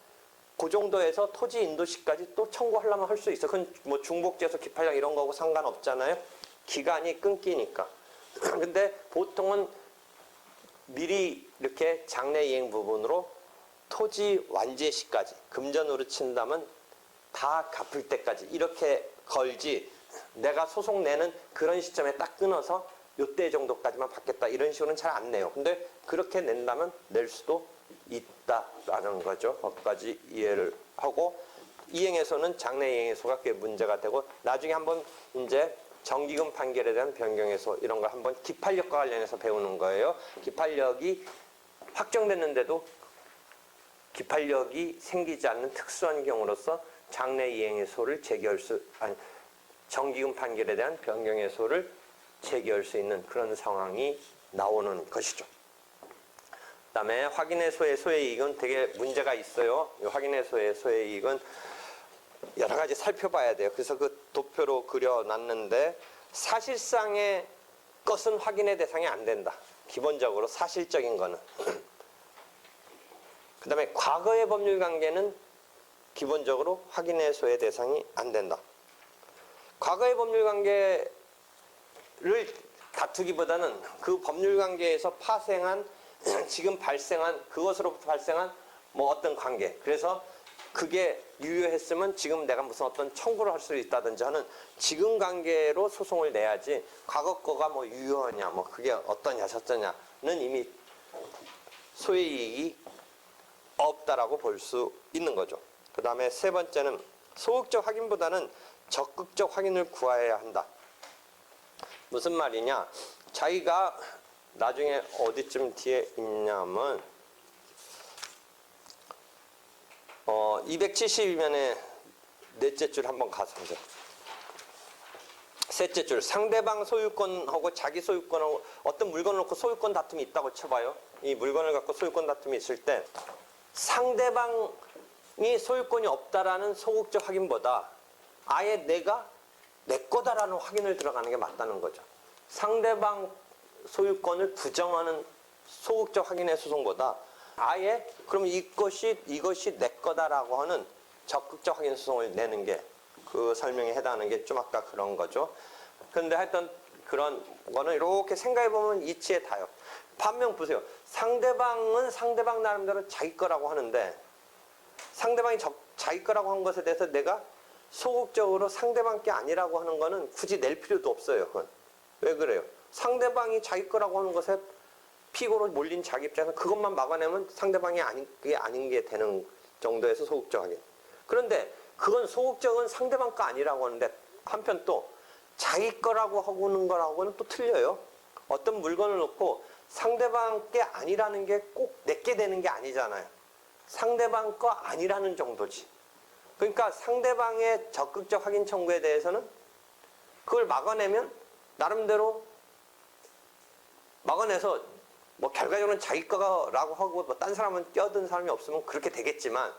그 정도에서 토지 인도시까지 또 청구하려면 할 수 있어. 그건 뭐 중복제소 기판량 이런 거하고 상관없잖아요. 기간이 끊기니까. 근데 보통은 미리 이렇게 장래이행 부분으로 토지 완제 시까지 금전으로 친다면 다 갚을 때까지 이렇게 걸지, 내가 소송 내는 그런 시점에 딱 끊어서 요때 정도까지만 받겠다 이런 식으로는 잘 안 내요. 근데 그렇게 낸다면 낼 수도 있다라는 거죠. 거기까지 이해를 하고, 이행에서는 장래이행에서가 꽤 문제가 되고, 나중에 한번 이제 정기금 판결에 대한 변경에서 이런 걸 한번 기판력과 관련해서 배우는 거예요. 기판력이 확정됐는데도 기판력이 생기지 않는 특수한 경우로서 장래이행해소를 제기할 수, 아니, 정기금 판결에 대한 변경해소를 제기할 수 있는 그런 상황이 나오는 것이죠. 그 다음에 확인해소의 소해이익은 되게 문제가 있어요. 이 확인해소의 소해이익은 여러 가지 살펴봐야 돼요. 그래서 그 도표로 그려놨는데, 사실상의 것은 확인의 대상이 안 된다. 기본적으로 사실적인 거는. 그 다음에 과거의 법률 관계는 기본적으로 확인해소의 대상이 안 된다. 과거의 법률 관계를 다투기보다는 그 법률 관계에서 파생한 지금 발생한 그것으로부터 발생한 뭐 어떤 관계, 그래서 그게 유효했으면 지금 내가 무슨 어떤 청구를 할 수 있다든지 하는 지금 관계로 소송을 내야지, 과거 거가 뭐 유효하냐, 뭐 그게 어떠냐 저떠냐는 이미 소해이익이 없다라고 볼 수 있는 거죠. 그 다음에 세 번째는 소극적 확인보다는 적극적 확인을 구해야 한다. 무슨 말이냐? 자기가 나중에 어디쯤 뒤에 있냐면 272면에 넷째 줄 한번 가서 보세요. 셋째 줄, 상대방 소유권하고 자기 소유권하고 어떤 물건을 놓고 소유권 다툼이 있다고 쳐봐요. 이 물건을 갖고 소유권 다툼이 있을 때 상대방이 소유권이 없다라는 소극적 확인보다 아예 내가 내 거다라는 확인을 들어가는 게 맞다는 거죠. 상대방 소유권을 부정하는 소극적 확인의 소송보다 아예 그럼 이것이 내 거다라고 하는 적극적 확인 소송을 내는 게 그 설명에 해당하는 게 좀 아까 그런 거죠. 그런데 하여튼 그런 거는 이렇게 생각해 보면 이치에 닿아요. 반면 보세요. 상대방은 상대방 나름대로 자기 거라고 하는데, 상대방이 자기 거라고 한 것에 대해서 내가 소극적으로 상대방 게 아니라고 하는 거는 굳이 낼 필요도 없어요. 그건. 왜 그래요? 상대방이 자기 거라고 하는 것에 피고로 몰린 자기 입장에서 그것만 막아내면 상대방이 그게 아닌 게 되는 정도에서 소극적하게. 그런데 그건 소극적은 상대방 거 아니라고 하는데, 한편 또 자기 거라고 하는 거라고는 또 틀려요. 어떤 물건을 놓고 상대방 게 아니라는 게 꼭 내게 되는 게 아니잖아요. 상대방 거 아니라는 정도지. 그러니까 상대방의 적극적 확인 청구에 대해서는 그걸 막아내면 나름대로 막아내서 뭐 결과적으로는 자기 거라고 하고 뭐 딴 사람은 껴든 사람이 없으면 그렇게 되겠지만,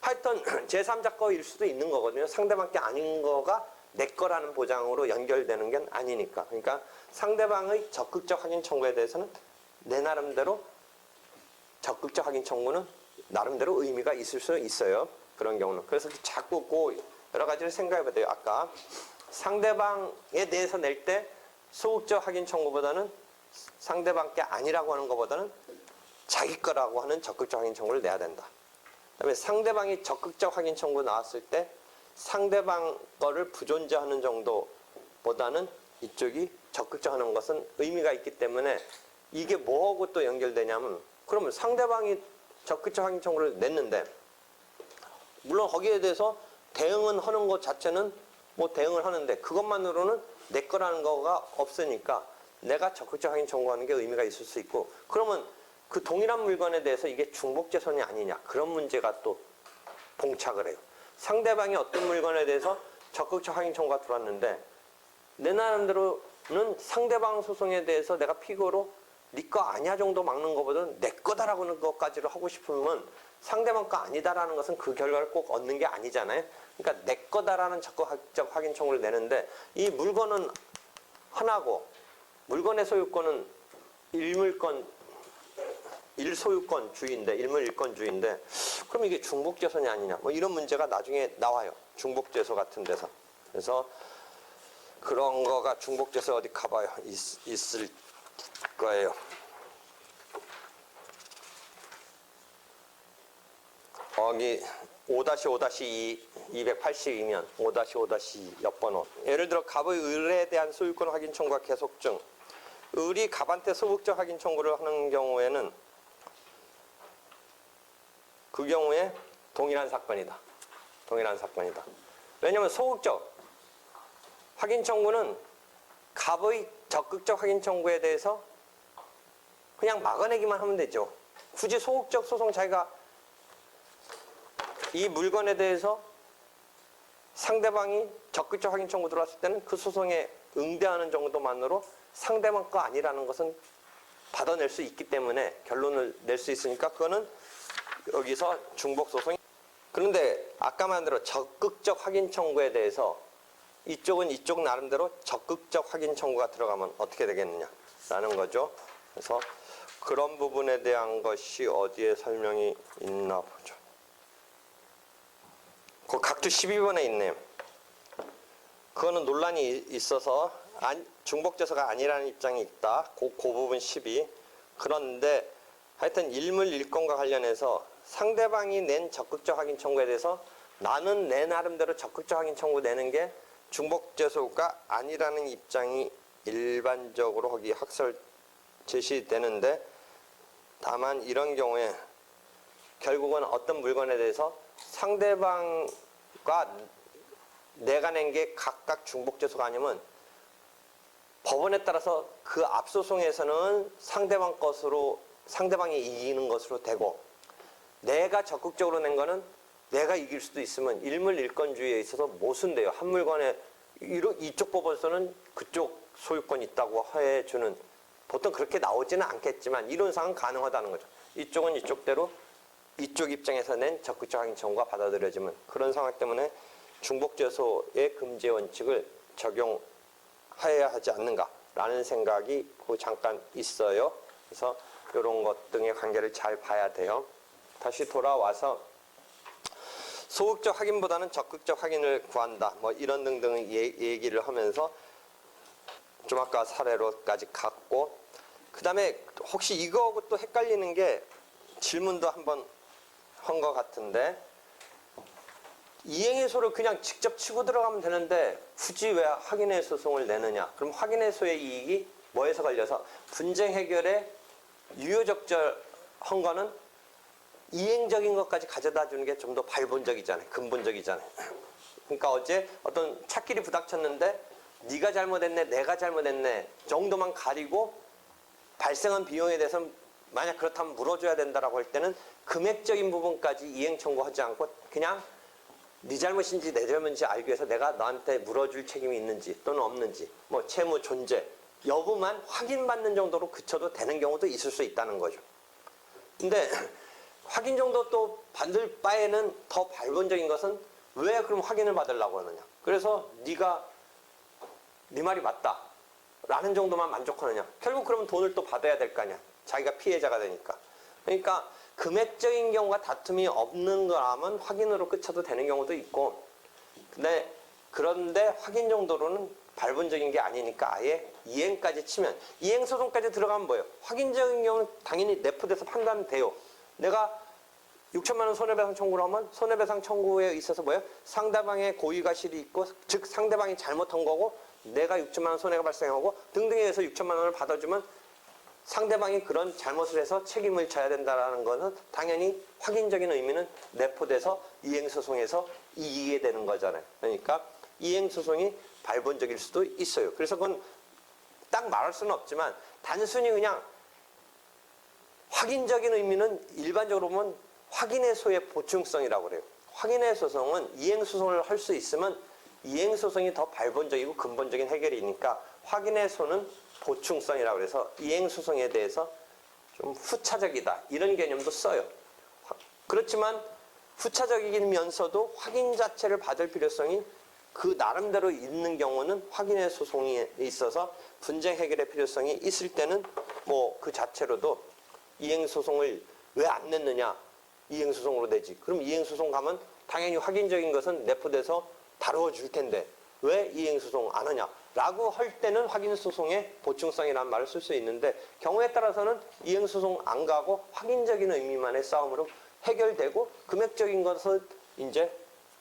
하여튼 제3자 거일 수도 있는 거거든요. 상대방 게 아닌 거가 내 거라는 보장으로 연결되는 게 아니니까. 그러니까 상대방의 적극적 확인 청구에 대해서는 내 나름대로 적극적 확인 청구는 나름대로 의미가 있을 수 있어요. 그런 경우는. 그래서 자꾸 그 여러 가지를 생각해 봐야 돼요. 아까 상대방에 대해서 낼 때 소극적 확인 청구보다는 상대방 게 아니라고 하는 것보다는 자기 거라고 하는 적극적 확인 청구를 내야 된다. 그다음에 상대방이 적극적 확인 청구 나왔을 때 상대방 거를 부존재하는 정도보다는 이쪽이 적극적 하는 것은 의미가 있기 때문에, 이게 뭐하고 또 연결되냐면, 그러면 상대방이 적극적 확인 청구를 냈는데, 물론 거기에 대해서 대응은 하는 것 자체는 뭐 대응을 하는데 그것만으로는 내 거라는 거가 없으니까 내가 적극적 확인 청구하는 게 의미가 있을 수 있고, 그러면 그 동일한 물건에 대해서 이게 중복재손이 아니냐, 그런 문제가 또 봉착을 해요. 상대방이 어떤 물건에 대해서 적극적 확인 청구가 들어왔는데 내 나름대로는 상대방 소송에 대해서 내가 피고로 네 거 아니야 정도 막는 것보다는 내 거다라고 하는 것까지로 하고 싶으면 상대방 거 아니다라는 것은 그 결과를 꼭 얻는 게 아니잖아요. 그러니까 내 거다라는 적극적 확인 청구를 내는데, 이 물건은 하나고 물건의 소유권은 일소유권 주의인데, 일물1권 주의인데, 그럼 이게 중복재손이 아니냐, 뭐 이런 문제가 나중에 나와요. 중복재소 같은 데서. 그래서 그런 거가 중복돼서 어디 가봐요. 있을 거예요. 거기 5-5-2 282면 5-5-2 옆번호. 예를 들어 갑의 을에 대한 소유권 확인 청구가 계속 중. 을이 갑한테 소극적 확인 청구를 하는 경우에는 그 경우에 동일한 사건이다. 동일한 사건이다. 왜냐하면 소극적 확인 청구는 갑의 적극적 확인 청구에 대해서 그냥 막아내기만 하면 되죠. 굳이 소극적 소송 자기가 이 물건에 대해서 상대방이 적극적 확인 청구 들어왔을 때는 그 소송에 응대하는 정도만으로 상대방 거 아니라는 것은 받아낼 수 있기 때문에 결론을 낼 수 있으니까 그거는 여기서 중복소송이. 그런데 아까 말대로 적극적 확인 청구에 대해서 이쪽은 이쪽 나름대로 적극적 확인 청구가 들어가면 어떻게 되겠느냐라는 거죠. 그래서 그런 부분에 대한 것이 어디에 설명이 있나 보죠. 그 각주 12번에 있네요. 그거는 논란이 있어서 중복재소가 아니라는 입장이 있다. 그 부분 12. 그런데 하여튼 일물일건과 관련해서 상대방이 낸 적극적 확인 청구에 대해서 나는 내 나름대로 적극적 확인 청구 내는 게 중복재소가 아니라는 입장이 일반적으로 거기 학설 제시되는데, 다만 이런 경우에 결국은 어떤 물건에 대해서 상대방과 내가 낸 게 각각 중복재소가 아니면 법원에 따라서 그 앞소송에서는 상대방 것으로 상대방이 이기는 것으로 되고, 내가 적극적으로 낸 거는 내가 이길 수도 있으면 일물일건주의에 있어서 모순돼요. 한 물건에 이쪽 법원에서는 그쪽 소유권이 있다고 해주는, 보통 그렇게 나오지는 않겠지만 이론상은 가능하다는 거죠. 이쪽은 이쪽대로 이쪽 입장에서 낸 적극적 확인 청구가 받아들여지면, 그런 상황 때문에 중복재소의 금지 원칙을 적용해야 하지 않는가라는 생각이 잠깐 있어요. 그래서 이런 것 등의 관계를 잘 봐야 돼요. 다시 돌아와서 소극적 확인보다는 적극적 확인을 구한다. 뭐 이런 등등의 얘기를 하면서 좀 아까 사례로까지 갔고, 그 다음에 혹시 이거하고 또 헷갈리는 게 질문도 한번 한 것 같은데, 이행해소를 그냥 직접 치고 들어가면 되는데 굳이 왜 확인해 소송을 내느냐? 그럼 확인해소의 이익이 뭐에서 걸려서 분쟁 해결에 유효적절한 거는 이행적인 것까지 가져다 주는 게 좀 더 발본적이잖아요. 근본적이잖아요. 그러니까 어제 어떤 차끼리 부닥쳤는데 네가 잘못했네, 내가 잘못했네 정도만 가리고 발생한 비용에 대해서 만약 그렇다면 물어줘야 된다라고 할 때는 금액적인 부분까지 이행 청구하지 않고 그냥 네 잘못인지 내 잘못인지 알기 위해서 내가 너한테 물어줄 책임이 있는지 또는 없는지, 뭐 채무 존재 여부만 확인받는 정도로 그쳐도 되는 경우도 있을 수 있다는 거죠. 근데 확인 정도 또 받을 바에는 더 발본적인 것은 왜 그럼 확인을 받으려고 하느냐? 그래서 네가 네 말이 맞다 라는 정도만 만족하느냐? 결국 그러면 돈을 또 받아야 될 거 아니야. 자기가 피해자가 되니까. 그러니까 금액적인 경우가 다툼이 없는 거라면 확인으로 끝쳐도 되는 경우도 있고, 그런데 확인 정도로는 발본적인 게 아니니까 아예 이행까지 치면, 이행소송까지 들어가면 뭐예요? 확인적인 경우는 당연히 내포돼서 판단돼요. 내가 6천만 원 손해배상 청구를 하면 손해배상 청구에 있어서 뭐예요? 상대방의 고의가실이 있고, 즉 상대방이 잘못한 거고 내가 6천만 원 손해가 발생하고 등등에 의해서 6천만 원을 받아주면 상대방이 그런 잘못을 해서 책임을 져야 된다는 것은 당연히 확인적인 의미는 내포돼서 이행소송에서 이기게 되는 거잖아요. 그러니까 이행소송이 발본적일 수도 있어요. 그래서 그건 딱 말할 수는 없지만 단순히 그냥 확인적인 의미는 일반적으로 보면 확인해소의 보충성이라고 그래요. 확인해소송은 이행소송을 할 수 있으면 이행소송이 더 발본적이고 근본적인 해결이니까 확인해소는 보충성이라고 그래서 이행소송에 대해서 좀 후차적이다 이런 개념도 써요. 그렇지만 후차적이면서도 확인 자체를 받을 필요성이 그 나름대로 있는 경우는 확인의 소송에 있어서 분쟁 해결의 필요성이 있을 때는 뭐 그 자체로도 이행소송을 왜 안 냈느냐, 이행소송으로 내지. 그럼 이행소송 가면 당연히 확인적인 것은 내포돼서 다루어 줄 텐데 왜 이행소송 안 하냐, 라고 할 때는 확인소송의 보충성이라는 말을 쓸 수 있는데 경우에 따라서는 이행소송 안 가고 확인적인 의미만의 싸움으로 해결되고 금액적인 것은 이제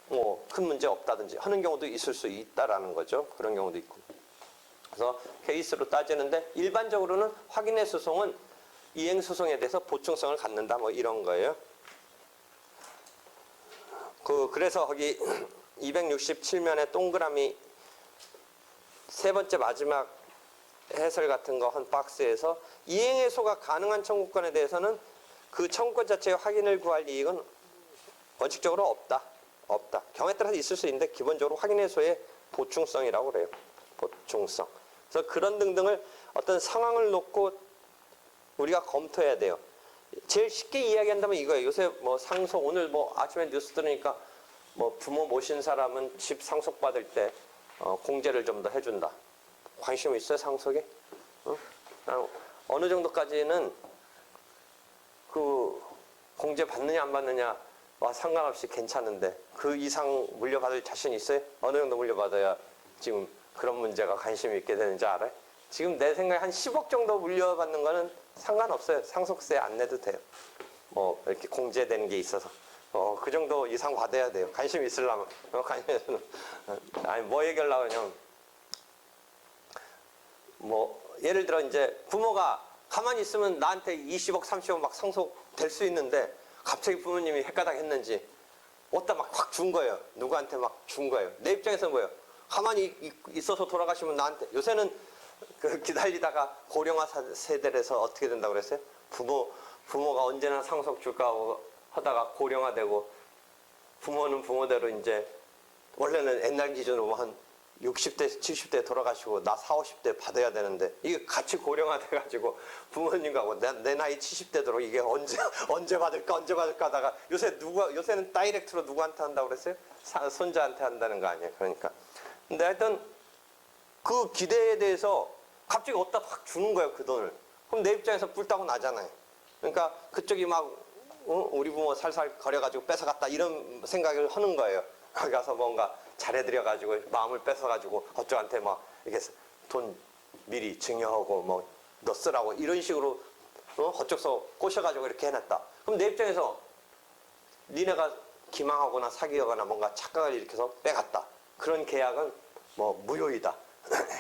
뭐 큰 문제 없다든지 하는 경우도 있을 수 있다라는 거죠. 그런 경우도 있고. 그래서 케이스로 따지는데 일반적으로는 확인의 소송은 이행소송에 대해서 보충성을 갖는다 뭐 이런 거예요. 그래서 거기 267면에 동그라미 세 번째 마지막 해설 같은 거 한 박스에서 이행해소가 가능한 청구권에 대해서는 그 청구권 자체의 확인을 구할 이익은 원칙적으로 없다. 경우에 따라서 있을 수 있는데 기본적으로 확인해소의 보충성이라고 그래요. 보충성. 그래서 그런 등등을 어떤 상황을 놓고 우리가 검토해야 돼요. 제일 쉽게 이야기한다면 이거예요. 요새 뭐 상속 오늘 뭐 아침에 뉴스 들으니까 뭐 부모 모신 사람은 집 상속받을 때 공제를 좀 더 해준다. 관심 있어요, 상속에? 어느 정도까지는 그 공제 받느냐 안 받느냐 와 상관없이 괜찮은데 그 이상 물려받을 자신 있어요? 어느 정도 물려받아야 지금 그런 문제가 관심이 있게 되는지 알아요? 지금 내 생각에 한 10억 정도 물려받는 거는 상관없어요. 상속세 안 내도 돼요. 뭐 이렇게 공제되는 게 있어서. 그 정도 이상 받아야 돼요. 관심 있으려면. 관심은 아니 뭐 얘기하려고 그냥 뭐 예를 들어 이제 부모가 가만히 있으면 나한테 20억 30억 막 상속될 수 있는데 갑자기 부모님이 헷가닥 했는지 어디다 막 확 준 거예요. 누구한테 막 준 거예요. 내 입장에서 뭐예요? 가만히 있어서 돌아가시면 나한테 요새는 그 기다리다가 고령화 세대라서 어떻게 된다고 그랬어요? 부모가 언제나 상속 줄까 하고 하다가 고령화되고 부모는 부모대로 이제 원래는 옛날 기준으로 한 60대, 70대 돌아가시고 나 40, 50대 받아야 되는데 이게 같이 고령화돼가지고 부모님하고 내 나이 70대 도록 이게 언제 받을까 하다가 요새는 다이렉트로 누구한테 한다고 그랬어요? 손자한테 한다는 거 아니에요. 그러니까. 근데 하여튼 그 기대에 대해서 갑자기 어디다 확 주는 거예요. 그 돈을. 그럼 내 입장에서 뿔따고 나잖아요. 그러니까 그쪽이 막 우리 부모 살살 거려가지고 뺏어갔다 이런 생각을 하는 거예요. 거기 가서 뭔가 잘해드려가지고 마음을 뺏어가지고 어쩌한테 막 이렇게 돈 미리 증여하고 뭐 너 쓰라고 이런 식으로 어쩌서 꼬셔가지고 이렇게 해놨다. 그럼 내 입장에서 니네가 기망하거나 사기하거나 뭔가 착각을 일으켜서 빼갔다. 그런 계약은 뭐 무효이다.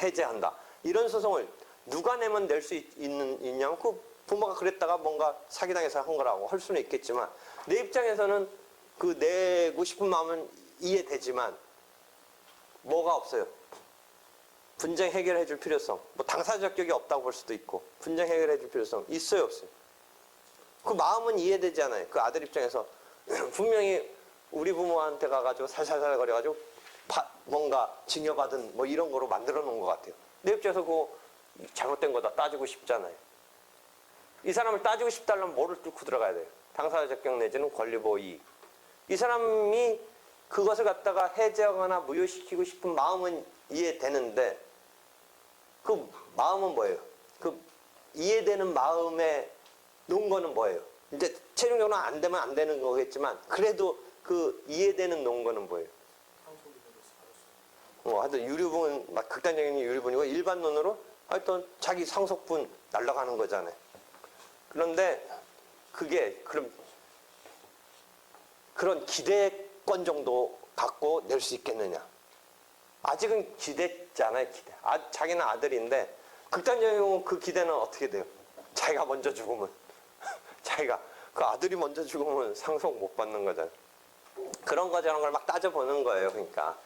해제한다. 이런 소송을 누가 내면 낼 수 있냐면 그 부모가 그랬다가 뭔가 사기당해서 한 거라고 할 수는 있겠지만 내 입장에서는 그 내고 싶은 마음은 이해되지만 뭐가 없어요. 분쟁 해결해 줄 필요성. 뭐 당사 자격이 없다고 볼 수도 있고 분쟁 해결해 줄 필요성 있어요 없어요? 그 마음은 이해되지 않아요. 그 아들 입장에서 분명히 우리 부모한테 가가지고 살살살 거려가지고 뭔가 증여받은 뭐 이런 거로 만들어 놓은 것 같아요. 내 입장에서 그거 잘못된 거다 따지고 싶잖아요. 이 사람을 따지고 싶다면 뭐를 뚫고 들어가야 돼요? 당사자 자격 내지는 권리보호 이익. 이 사람이 그것을 갖다가 해제하거나 무효시키고 싶은 마음은 이해되는데 그 마음은 뭐예요? 그 이해되는 마음에 놓은 거는 뭐예요? 이제 최종적으로 안 되면 안 되는 거겠지만 그래도 그 이해되는 놓은 거는 뭐예요? 하여튼 유류분, 막 극단적인 유류분이고 일반론으로 하여튼 자기 상속분 날라가는 거잖아요. 그런데 그게 그런 기대권 정도 갖고 낼 수 있겠느냐? 아직은 기대잖아요, 기대. 자기는 아들인데 극단적인 경우 그 기대는 어떻게 돼요? 자기가 먼저 죽으면 그 아들이 먼저 죽으면 상속 못 받는 거잖아요. 그런 거 저런 걸 막 따져보는 거예요. 그러니까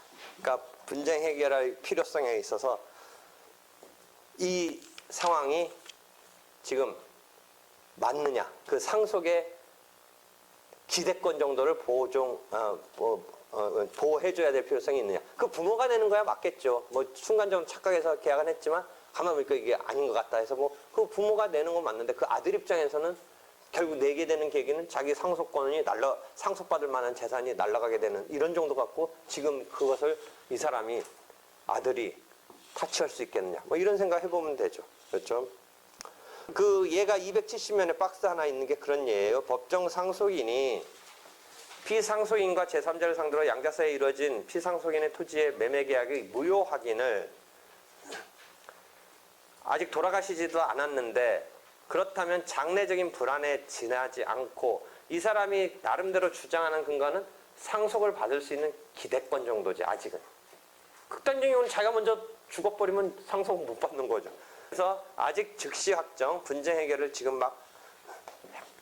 분쟁 해결할 필요성에 있어서 이 상황이 지금 맞느냐, 그 상속의 기대권 정도를 보호해줘야 될 필요성이 있느냐. 그 부모가 내는 거야 맞겠죠. 뭐 순간적으로 착각해서 계약은 했지만 가만 보니까 이게 아닌 것 같다 해서 뭐 그 부모가 내는 건 맞는데 그 아들 입장에서는 결국 내게 되는 계기는 자기 상속권이 상속받을 만한 재산이 날아가게 되는 이런 정도 갖고 지금 그것을 이 사람이 아들이 타치할 수 있겠느냐. 뭐 이런 생각 해보면 되죠. 그렇죠? 얘가 270면에 박스 하나 있는 게 그런 예예요. 법정 상속인이 피상속인과 제3자를 상대로 양자사에 이루어진 피상속인의 토지의 매매 계약의 무효 확인을 아직 돌아가시지도 않았는데 그렇다면 장래적인 불안에 지나지 않고 이 사람이 나름대로 주장하는 근거는 상속을 받을 수 있는 기대권 정도지 아직은. 극단적인 경우는 자기가 먼저 죽어버리면 상속 못 받는 거죠. 그래서 아직 즉시 확정, 분쟁 해결을 지금 막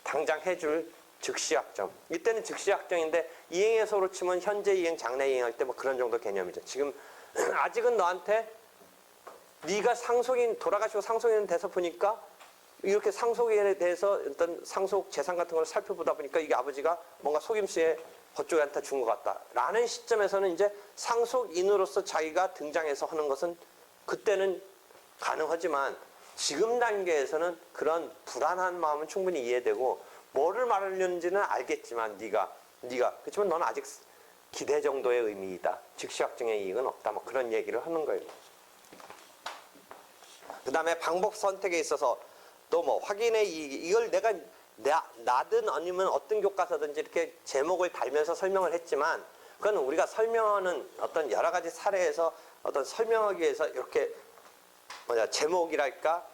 당장 해줄 즉시 확정. 이때는 즉시 확정인데 이행에서로 치면 현재 이행, 장래 이행할 때 뭐 그런 정도 개념이죠. 지금 아직은 너한테 네가 상속인 돌아가시고 상속인 돼서 보니까 이렇게 상속에 대해서 어떤 상속 재산 같은 걸 살펴보다 보니까 이게 아버지가 뭔가 속임수에 그쪽한테 준 것 같다라는 시점에서는 이제 상속인으로서 자기가 등장해서 하는 것은 그때는 가능하지만 지금 단계에서는 그런 불안한 마음은 충분히 이해되고 뭐를 말하려는지는 알겠지만 네가 그렇지만 너는 아직 기대 정도의 의미이다. 즉시 확정의 이익은 없다. 뭐 그런 얘기를 하는 거예요. 그 다음에 방법 선택에 있어서 또 뭐 확인의 이익 이걸 내가 나든 아니면 어떤 교과서든지 이렇게 제목을 달면서 설명을 했지만 그건 우리가 설명하는 어떤 여러 가지 사례에서 어떤 설명하기 위해서 이렇게 제목이랄까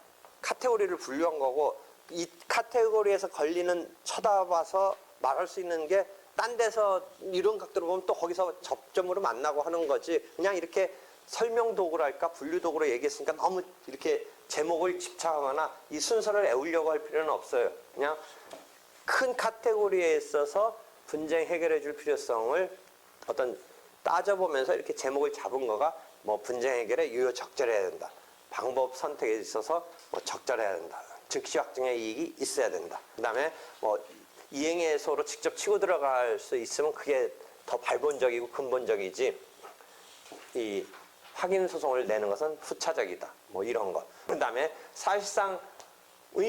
카테고리를 분류한 거고 이 카테고리에서 걸리는 쳐다봐서 말할 수 있는 게 딴 데서 이런 각도로 보면 또 거기서 접점으로 만나고 하는 거지 그냥 이렇게 설명 도구랄까 분류 도구로 얘기했으니까 너무 이렇게 제목을 집착하거나 이 순서를 애우려고 할 필요는 없어요. 그냥 큰 카테고리에 있어서 분쟁 해결해 줄 필요성을 어떤 따져보면서 이렇게 제목을 잡은 거가 뭐 분쟁 해결에 유효 적절해야 된다. 방법 선택에 있어서 뭐 적절해야 된다. 즉시 확정의 이익이 있어야 된다. 그 다음에 뭐 이행에서로 직접 치고 들어갈 수 있으면 그게 더 발본적이고 근본적이지 이 확인 소송을 내는 것은 후차적이다. 뭐 이런 것. 그 다음에 사실상의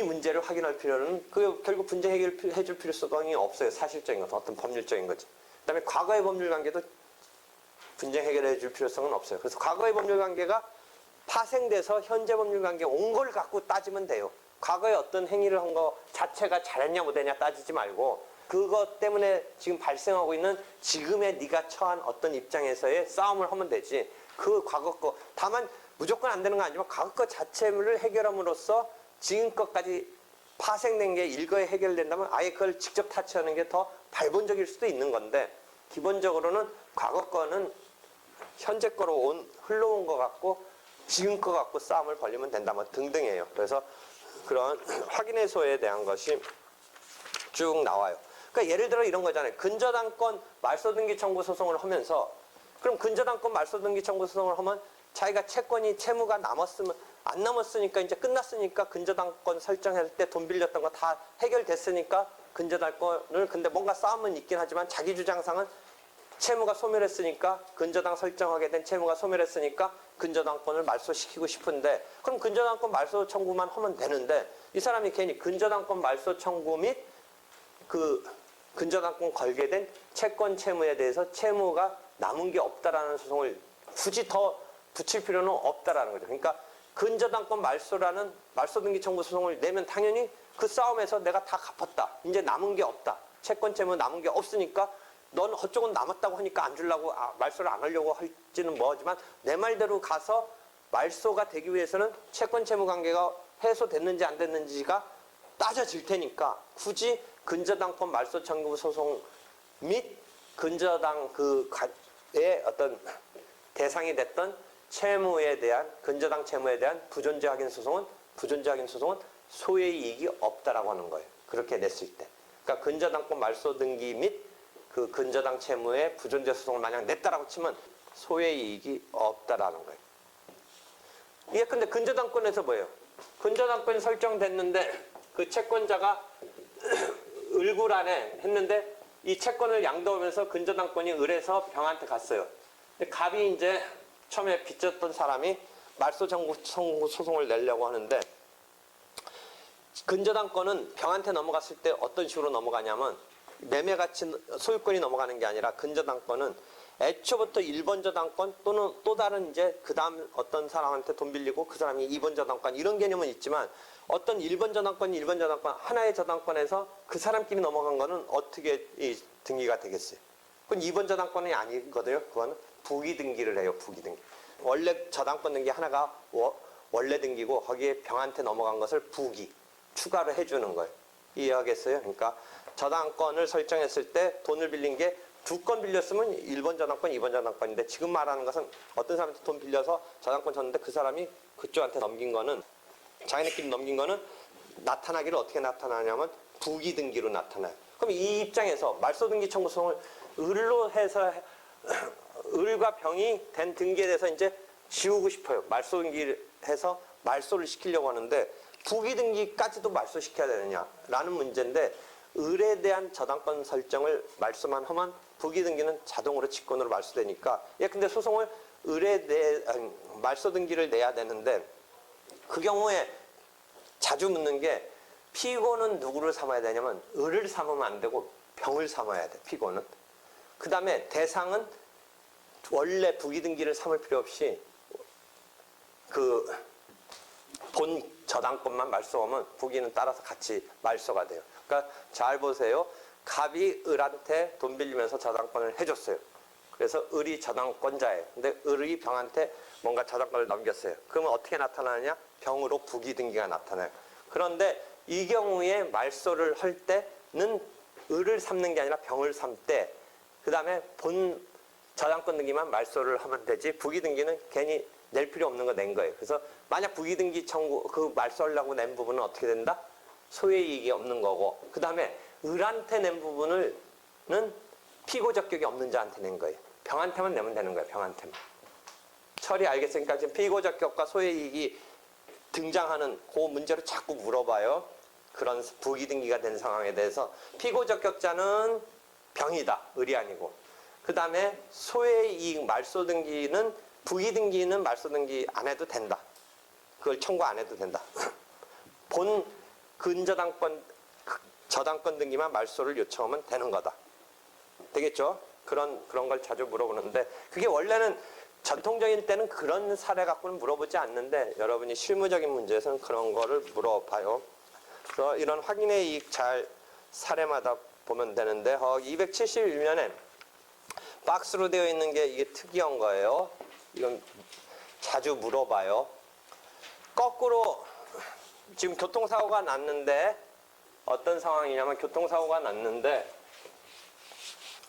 문제를 확인할 필요는 그 결국 분쟁 해결해 줄 필요성이 없어요. 사실적인 것, 어떤 법률적인 거지. 그 다음에 과거의 법률 관계도 분쟁 해결해 줄 필요성은 없어요. 그래서 과거의 법률 관계가 파생돼서 현재 법률 관계 온 걸 갖고 따지면 돼요. 과거에 어떤 행위를 한 거 자체가 잘했냐 못했냐 따지지 말고 그것 때문에 지금 발생하고 있는 지금의 네가 처한 어떤 입장에서의 싸움을 하면 되지. 그 과거 거 다만 무조건 안 되는 건 아니지만 과거 거 자체를 해결함으로써 지금 것까지 파생된 게 일거에 해결된다면 아예 그걸 직접 타치하는 게 더 발본적일 수도 있는 건데 기본적으로는 과거 거는 현재 거로 흘러온 것 같고 지금 거 갖고 싸움을 벌리면 된다면 등등이에요. 그래서 그런 확인해소에 대한 것이 쭉 나와요. 그러니까 예를 들어 이런 거잖아요. 근저당권 말소등기 청구 소송을 하면서 그럼 근저당권 말소등기 청구 소송을 하면 자기가 채권이 채무가 남았으면 안 남았으니까 이제 끝났으니까 근저당권 설정할 때 돈 빌렸던 거 다 해결됐으니까 근저당권을 근데 뭔가 싸움은 있긴 하지만 자기 주장상은 채무가 소멸했으니까 근저당 설정하게 된 채무가 소멸했으니까 근저당권을 말소시키고 싶은데 그럼 근저당권 말소 청구만 하면 되는데 이 사람이 괜히 근저당권 말소 청구 및 그 근저당권 걸게 된 채권 채무에 대해서 채무가 남은 게 없다라는 소송을 굳이 더 붙일 필요는 없다라는 거죠. 그러니까 근저당권 말소라는 말소등기 청구 소송을 내면 당연히 그 싸움에서 내가 다 갚았다. 이제 남은 게 없다. 채권 채무 남은 게 없으니까 넌 그쪽은 남았다고 하니까 안 주려고 말소를 안 하려고 할지는 뭐하지만 내 말대로 가서 말소가 되기 위해서는 채권 채무 관계가 해소됐는지 안 됐는지가 따져질 테니까 굳이 근저당권 말소 청구 소송 및 근저당 그의 어떤 대상이 됐던 채무에 대한 근저당 채무에 대한 부존재 확인 소송은 소의 이익이 없다라고 하는 거예요. 그렇게 냈을 때. 그러니까 근저당권 말소 등기 및 그 근저당 채무의 부존재 소송을 만약 냈다라고 치면 소의 이익이 없다라는 거예요. 이게 근데 근저당권에서 뭐예요? 근저당권이 설정됐는데 그 채권자가 을구란에 했는데 이 채권을 양도하면서 근저당권이 을에서 병한테 갔어요. 근데 갑이 이제 처음에 빚졌던 사람이 말소 청구 소송을 내려고 하는데 근저당권은 병한테 넘어갔을 때 어떤 식으로 넘어가냐면 매매가치 소유권이 넘어가는 게 아니라 근저당권은 애초부터 1번 저당권 또는 또 다른 이제 그 다음 어떤 사람한테 돈 빌리고 그 사람이 2번 저당권 이런 개념은 있지만 어떤 1번 저당권이 1번 저당권 하나의 저당권에서 그 사람끼리 넘어간 거는 어떻게 등기가 되겠어요? 그건 2번 저당권이 아니거든요. 그거는 부기 등기를 해요. 부기 등기. 원래 저당권 등기 하나가 원래 등기고 거기에 병한테 넘어간 것을 부기, 추가로 해주는 거예요. 이해하겠어요? 그러니까 저당권을 설정했을 때 돈을 빌린 게 2건 빌렸으면 1번 저당권, 2번 저당권인데 지금 말하는 것은 어떤 사람한테 돈 빌려서 저당권 줬는데 그 사람이 그쪽한테 넘긴 거는 자기네끼리 넘긴 거는 나타나기를 어떻게 나타나냐면 부기 등기로 나타나요. 그럼 이 입장에서 말소등기 청구 소송을 을로 해서 을과 병이 된 등기에 대해서 이제 지우고 싶어요. 말소등기를 해서 말소를 시키려고 하는데 부기 등기까지도 말소시켜야 되느냐라는 문제인데 을에 대한 저당권 설정을 말소만 하면 부기 등기는 자동으로 직권으로 말소되니까 근데 소송을 을에 대해 말소 등기를 내야 되는데 그 경우에 자주 묻는 게 피고는 누구를 삼아야 되냐면 을을 삼으면 안 되고 병을 삼아야 돼. 피고는. 그 다음에 대상은 원래 부기 등기를 삼을 필요 없이 그 본 저당권만 말소하면 부기는 따라서 같이 말소가 돼요. 그러니까 잘 보세요. 갑이 을한테 돈 빌리면서 저당권을 해줬어요. 그래서 을이 저당권자예요. 근데 을이 병한테 뭔가 저당권을 넘겼어요. 그러면 어떻게 나타나느냐? 병으로 부기 등기가 나타나요. 그런데 이 경우에 말소를 할 때는 을을 삼는 게 아니라 병을 삼되 그 다음에 본 저당권 등기만 말소를 하면 되지 부기 등기는 괜히 낼 필요 없는 거 낸 거예요. 그래서 만약 부기 등기 청구 그 말소하려고 낸 부분은 어떻게 된다? 소의 이익이 없는 거고 그 다음에 을한테 낸 부분은 피고 적격이 없는 자한테 낸 거예요. 병한테만 내면 되는 거예요. 병한테만. 처리 알겠으니까 지금 피고 적격과 소의 이익이 등장하는 그 문제로 자꾸 물어봐요. 그런 부기 등기가 된 상황에 대해서 피고 적격자는 병이다. 을이 아니고. 그 다음에 소의 이익 말소 등기는 부기 등기는 말소 등기 안 해도 된다. 그걸 청구 안 해도 된다. 본 근저당권 저당권 등기만 말소를 요청하면 되는 거다. 되겠죠? 그런 걸 자주 물어보는데 그게 원래는 전통적인 때는 그런 사례 갖고는 물어보지 않는데 여러분이 실무적인 문제에서는 그런 거를 물어봐요. 그래서 이런 확인의 이익 잘 사례마다 보면 되는데 271면에 박스로 되어 있는 게 이게 특이한 거예요. 이건 자주 물어봐요. 거꾸로 지금 교통사고가 났는데 어떤 상황이냐면 교통사고가 났는데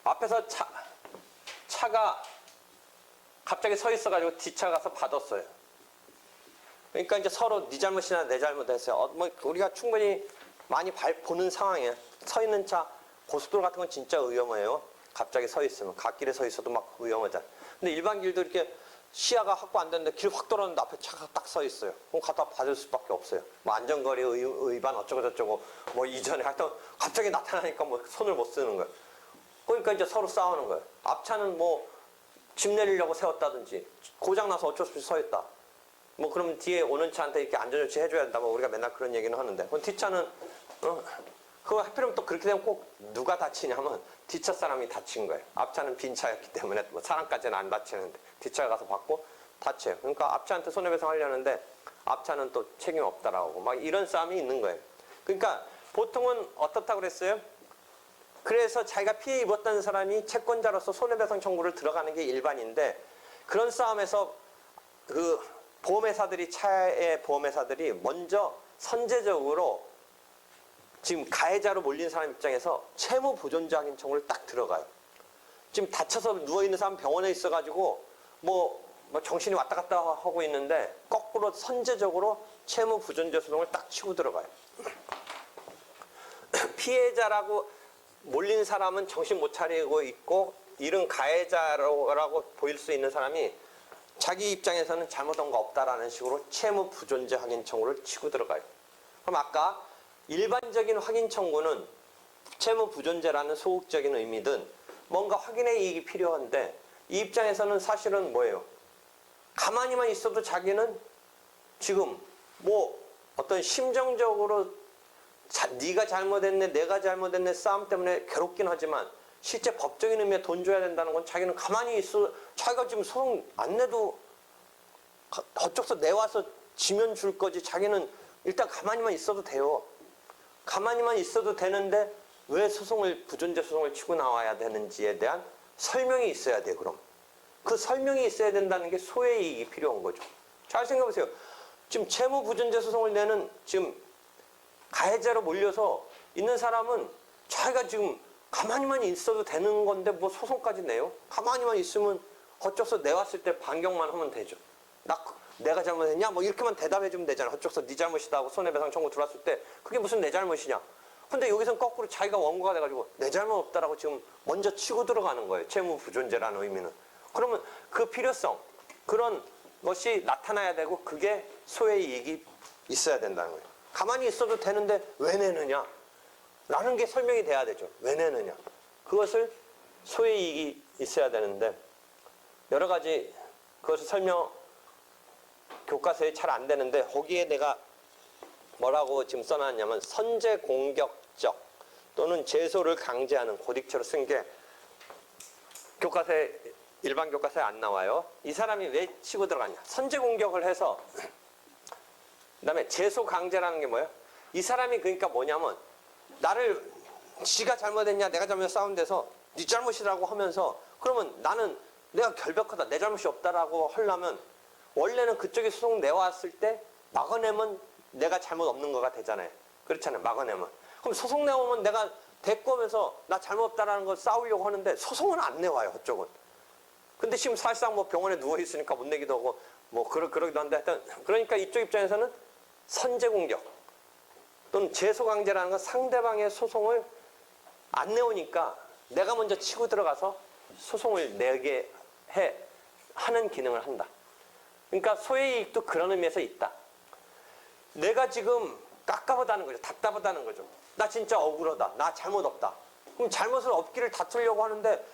앞에서 차가 갑자기 서 있어가지고 뒷차 가서 받았어요. 그러니까 이제 서로 네 잘못이나 내 잘못했어요. 뭐 우리가 충분히 많이 보는 상황이에요. 서 있는 차 고속도로 같은 건 진짜 위험해요. 갑자기 서 있으면 갓길에 서 있어도 막 위험하잖아. 근데 일반 길도 이렇게 시야가 확보 안 되는데 길 확 돌았는데 앞에 차가 딱 서 있어요. 그럼 갖다 받을 수밖에 없어요. 뭐 안전거리 위반 어쩌고 저쩌고 뭐 이전에 하여튼 갑자기 나타나니까 뭐 손을 못 쓰는 거예요. 그러니까 이제 서로 싸우는 거예요. 앞차는 뭐 집 내리려고 세웠다든지 고장나서 어쩔 수 없이 서 있다. 뭐 그러면 뒤에 오는 차한테 이렇게 안전조치 해줘야 된다. 뭐 우리가 맨날 그런 얘기는 하는데 그럼 뒷차는 그거 하필이면 또 그렇게 되면 꼭 누가 다치냐면 뒷차 사람이 다친 거예요. 앞차는 빈 차였기 때문에 뭐 사람까지는 안 다치는데 뒷차에 가서 받고 다쳐요. 그러니까 앞차한테 손해배상 하려는데 앞차는 또 책임 없다라고 막 이런 싸움이 있는 거예요. 그러니까 보통은 어떻다고 그랬어요? 그래서 자기가 피해 입었다는 사람이 채권자로서 손해배상 청구를 들어가는 게 일반인데 그런 싸움에서 그 보험회사들이 차의 보험회사들이 먼저 선제적으로 지금 가해자로 몰린 사람 입장에서 채무 보존자 확인 청구를 딱 들어가요. 지금 다쳐서 누워있는 사람 병원에 있어가지고 뭐 정신이 왔다 갔다 하고 있는데 거꾸로 선제적으로 채무 보존자 소송을 딱 치고 들어가요. 피해자라고 몰린 사람은 정신 못 차리고 있고 이런 가해자라고 보일 수 있는 사람이 자기 입장에서는 잘못한 거 없다라는 식으로 채무 부존재 확인 청구를 치고 들어가요. 그럼 아까 일반적인 확인 청구는 채무 부존재라는 소극적인 의미든 뭔가 확인의 이익이 필요한데 이 입장에서는 사실은 뭐예요? 가만히만 있어도 자기는 지금 뭐 어떤 심정적으로 네가 잘못했네 내가 잘못했네 싸움 때문에 괴롭긴 하지만 실제 법적인 의미에 돈 줘야 된다는 건 자기는 가만히 있어 자기가 지금 소송 안 내도 어쩌서 내와서 지면 줄 거지 자기는 일단 가만히만 있어도 돼요. 가만히만 있어도 되는데 왜 부존재 소송을 치고 나와야 되는지에 대한 설명이 있어야 돼. 그럼 그 설명이 있어야 된다는 게 소의 이익이 필요한 거죠. 잘 생각해 보세요. 지금 채무부존재 소송을 내는 지금 가해자로 몰려서 있는 사람은 자기가 지금 가만히만 있어도 되는 건데 뭐 소송까지 내요? 가만히만 있으면 어쩌서 내왔을 때 반경만 하면 되죠. 내가 잘못했냐? 뭐 이렇게만 대답해주면 되잖아. 어쩌서 네 잘못이다 하고 손해배상 청구 들어왔을 때 그게 무슨 내 잘못이냐? 근데 여기선 거꾸로 자기가 원고가 돼가지고 내 잘못 없다라고 지금 먼저 치고 들어가는 거예요. 채무부존재라는 의미는. 그러면 그 필요성, 그런 것이 나타나야 되고 그게 소의 이익이 있어야 된다는 거예요. 가만히 있어도 되는데 왜 내느냐? 라는 게 설명이 돼야 되죠. 왜 내느냐? 그것을 소의 이익이 있어야 되는데 여러 가지 그것을 교과서에 잘 안 되는데 거기에 내가 뭐라고 지금 써놨냐면 선제 공격적 또는 제소를 강제하는 고딕처럼 쓴 게 교과서에 일반 교과서에 안 나와요. 이 사람이 왜 치고 들어갔냐? 선제 공격을 해서 그다음에 제소 강제라는 게 뭐예요? 이 사람이 그러니까 뭐냐면 나를 지가 잘못했냐 내가 잘못했냐 싸움 돼서 네 잘못이라고 하면서 그러면 나는 내가 결백하다 내 잘못이 없다라고 하려면 원래는 그쪽이 소송 내왔을 때 막아내면 내가 잘못 없는 거가 되잖아요. 그렇잖아요. 막아내면. 그럼 소송 내오면 내가 대꾸하면서 나 잘못 없다라는 걸 싸우려고 하는데 소송은 안 내와요. 그쪽은. 근데 지금 사실상 뭐 병원에 누워있으니까 못 내기도 하고 뭐 그러기도 한데 하여튼 그러니까 이쪽 입장에서는 선제 공격 또는 제소 강제라는 건 상대방의 소송을 안 내오니까 내가 먼저 치고 들어가서 소송을 내게 하는 기능을 한다. 그러니까 소의 이익도 그런 의미에서 있다. 내가 지금 깝깝하다는 거죠. 답답하다는 거죠. 나 진짜 억울하다. 나 잘못 없다. 그럼 잘못을 없기를 다투려고 하는데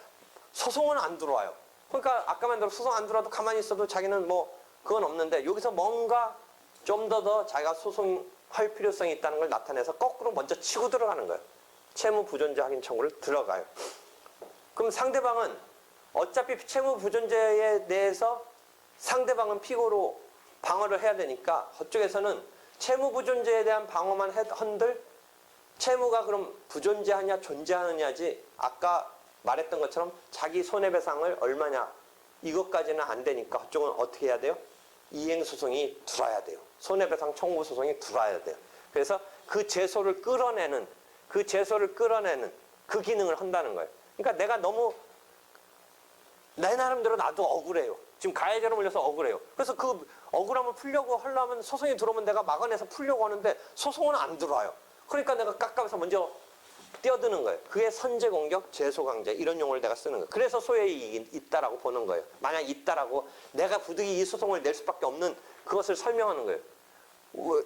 소송은 안 들어와요. 그러니까 아까만 대로 소송 안 들어와도 가만히 있어도 자기는 뭐 그건 없는데 여기서 뭔가 좀 더 자기가 소송할 필요성이 있다는 걸 나타내서 거꾸로 먼저 치고 들어가는 거예요. 채무부존재 확인 청구를 들어가요. 그럼 상대방은 어차피 채무부존재에 대해서 상대방은 피고로 방어를 해야 되니까 그쪽에서는 채무부존재에 대한 방어만 한들 채무가 그럼 부존재하냐 존재하느냐지 아까 말했던 것처럼 자기 손해배상을 얼마냐 이것까지는 안 되니까 그쪽은 어떻게 해야 돼요? 이행소송이 들어야 돼요. 손해배상 청구 소송이 들어야 돼요. 그래서 그 제소를 끌어내는 그 기능을 한다는 거예요. 그러니까 내가 너무 내 나름대로 나도 억울해요. 지금 가해자로 몰려서 억울해요. 그래서 그 억울함을 풀려고 하려면 소송이 들어오면 내가 막아내서 풀려고 하는데 소송은 안 들어와요. 그러니까 내가 깝깝해서 먼저 뛰어드는 거예요. 그게 선제공격, 제소강제 이런 용어를 내가 쓰는 거예요. 그래서 소의 이익이 있다라고 보는 거예요. 만약 있다라고 내가 부득이 이 소송을 낼 수밖에 없는 그것을 설명하는 거예요.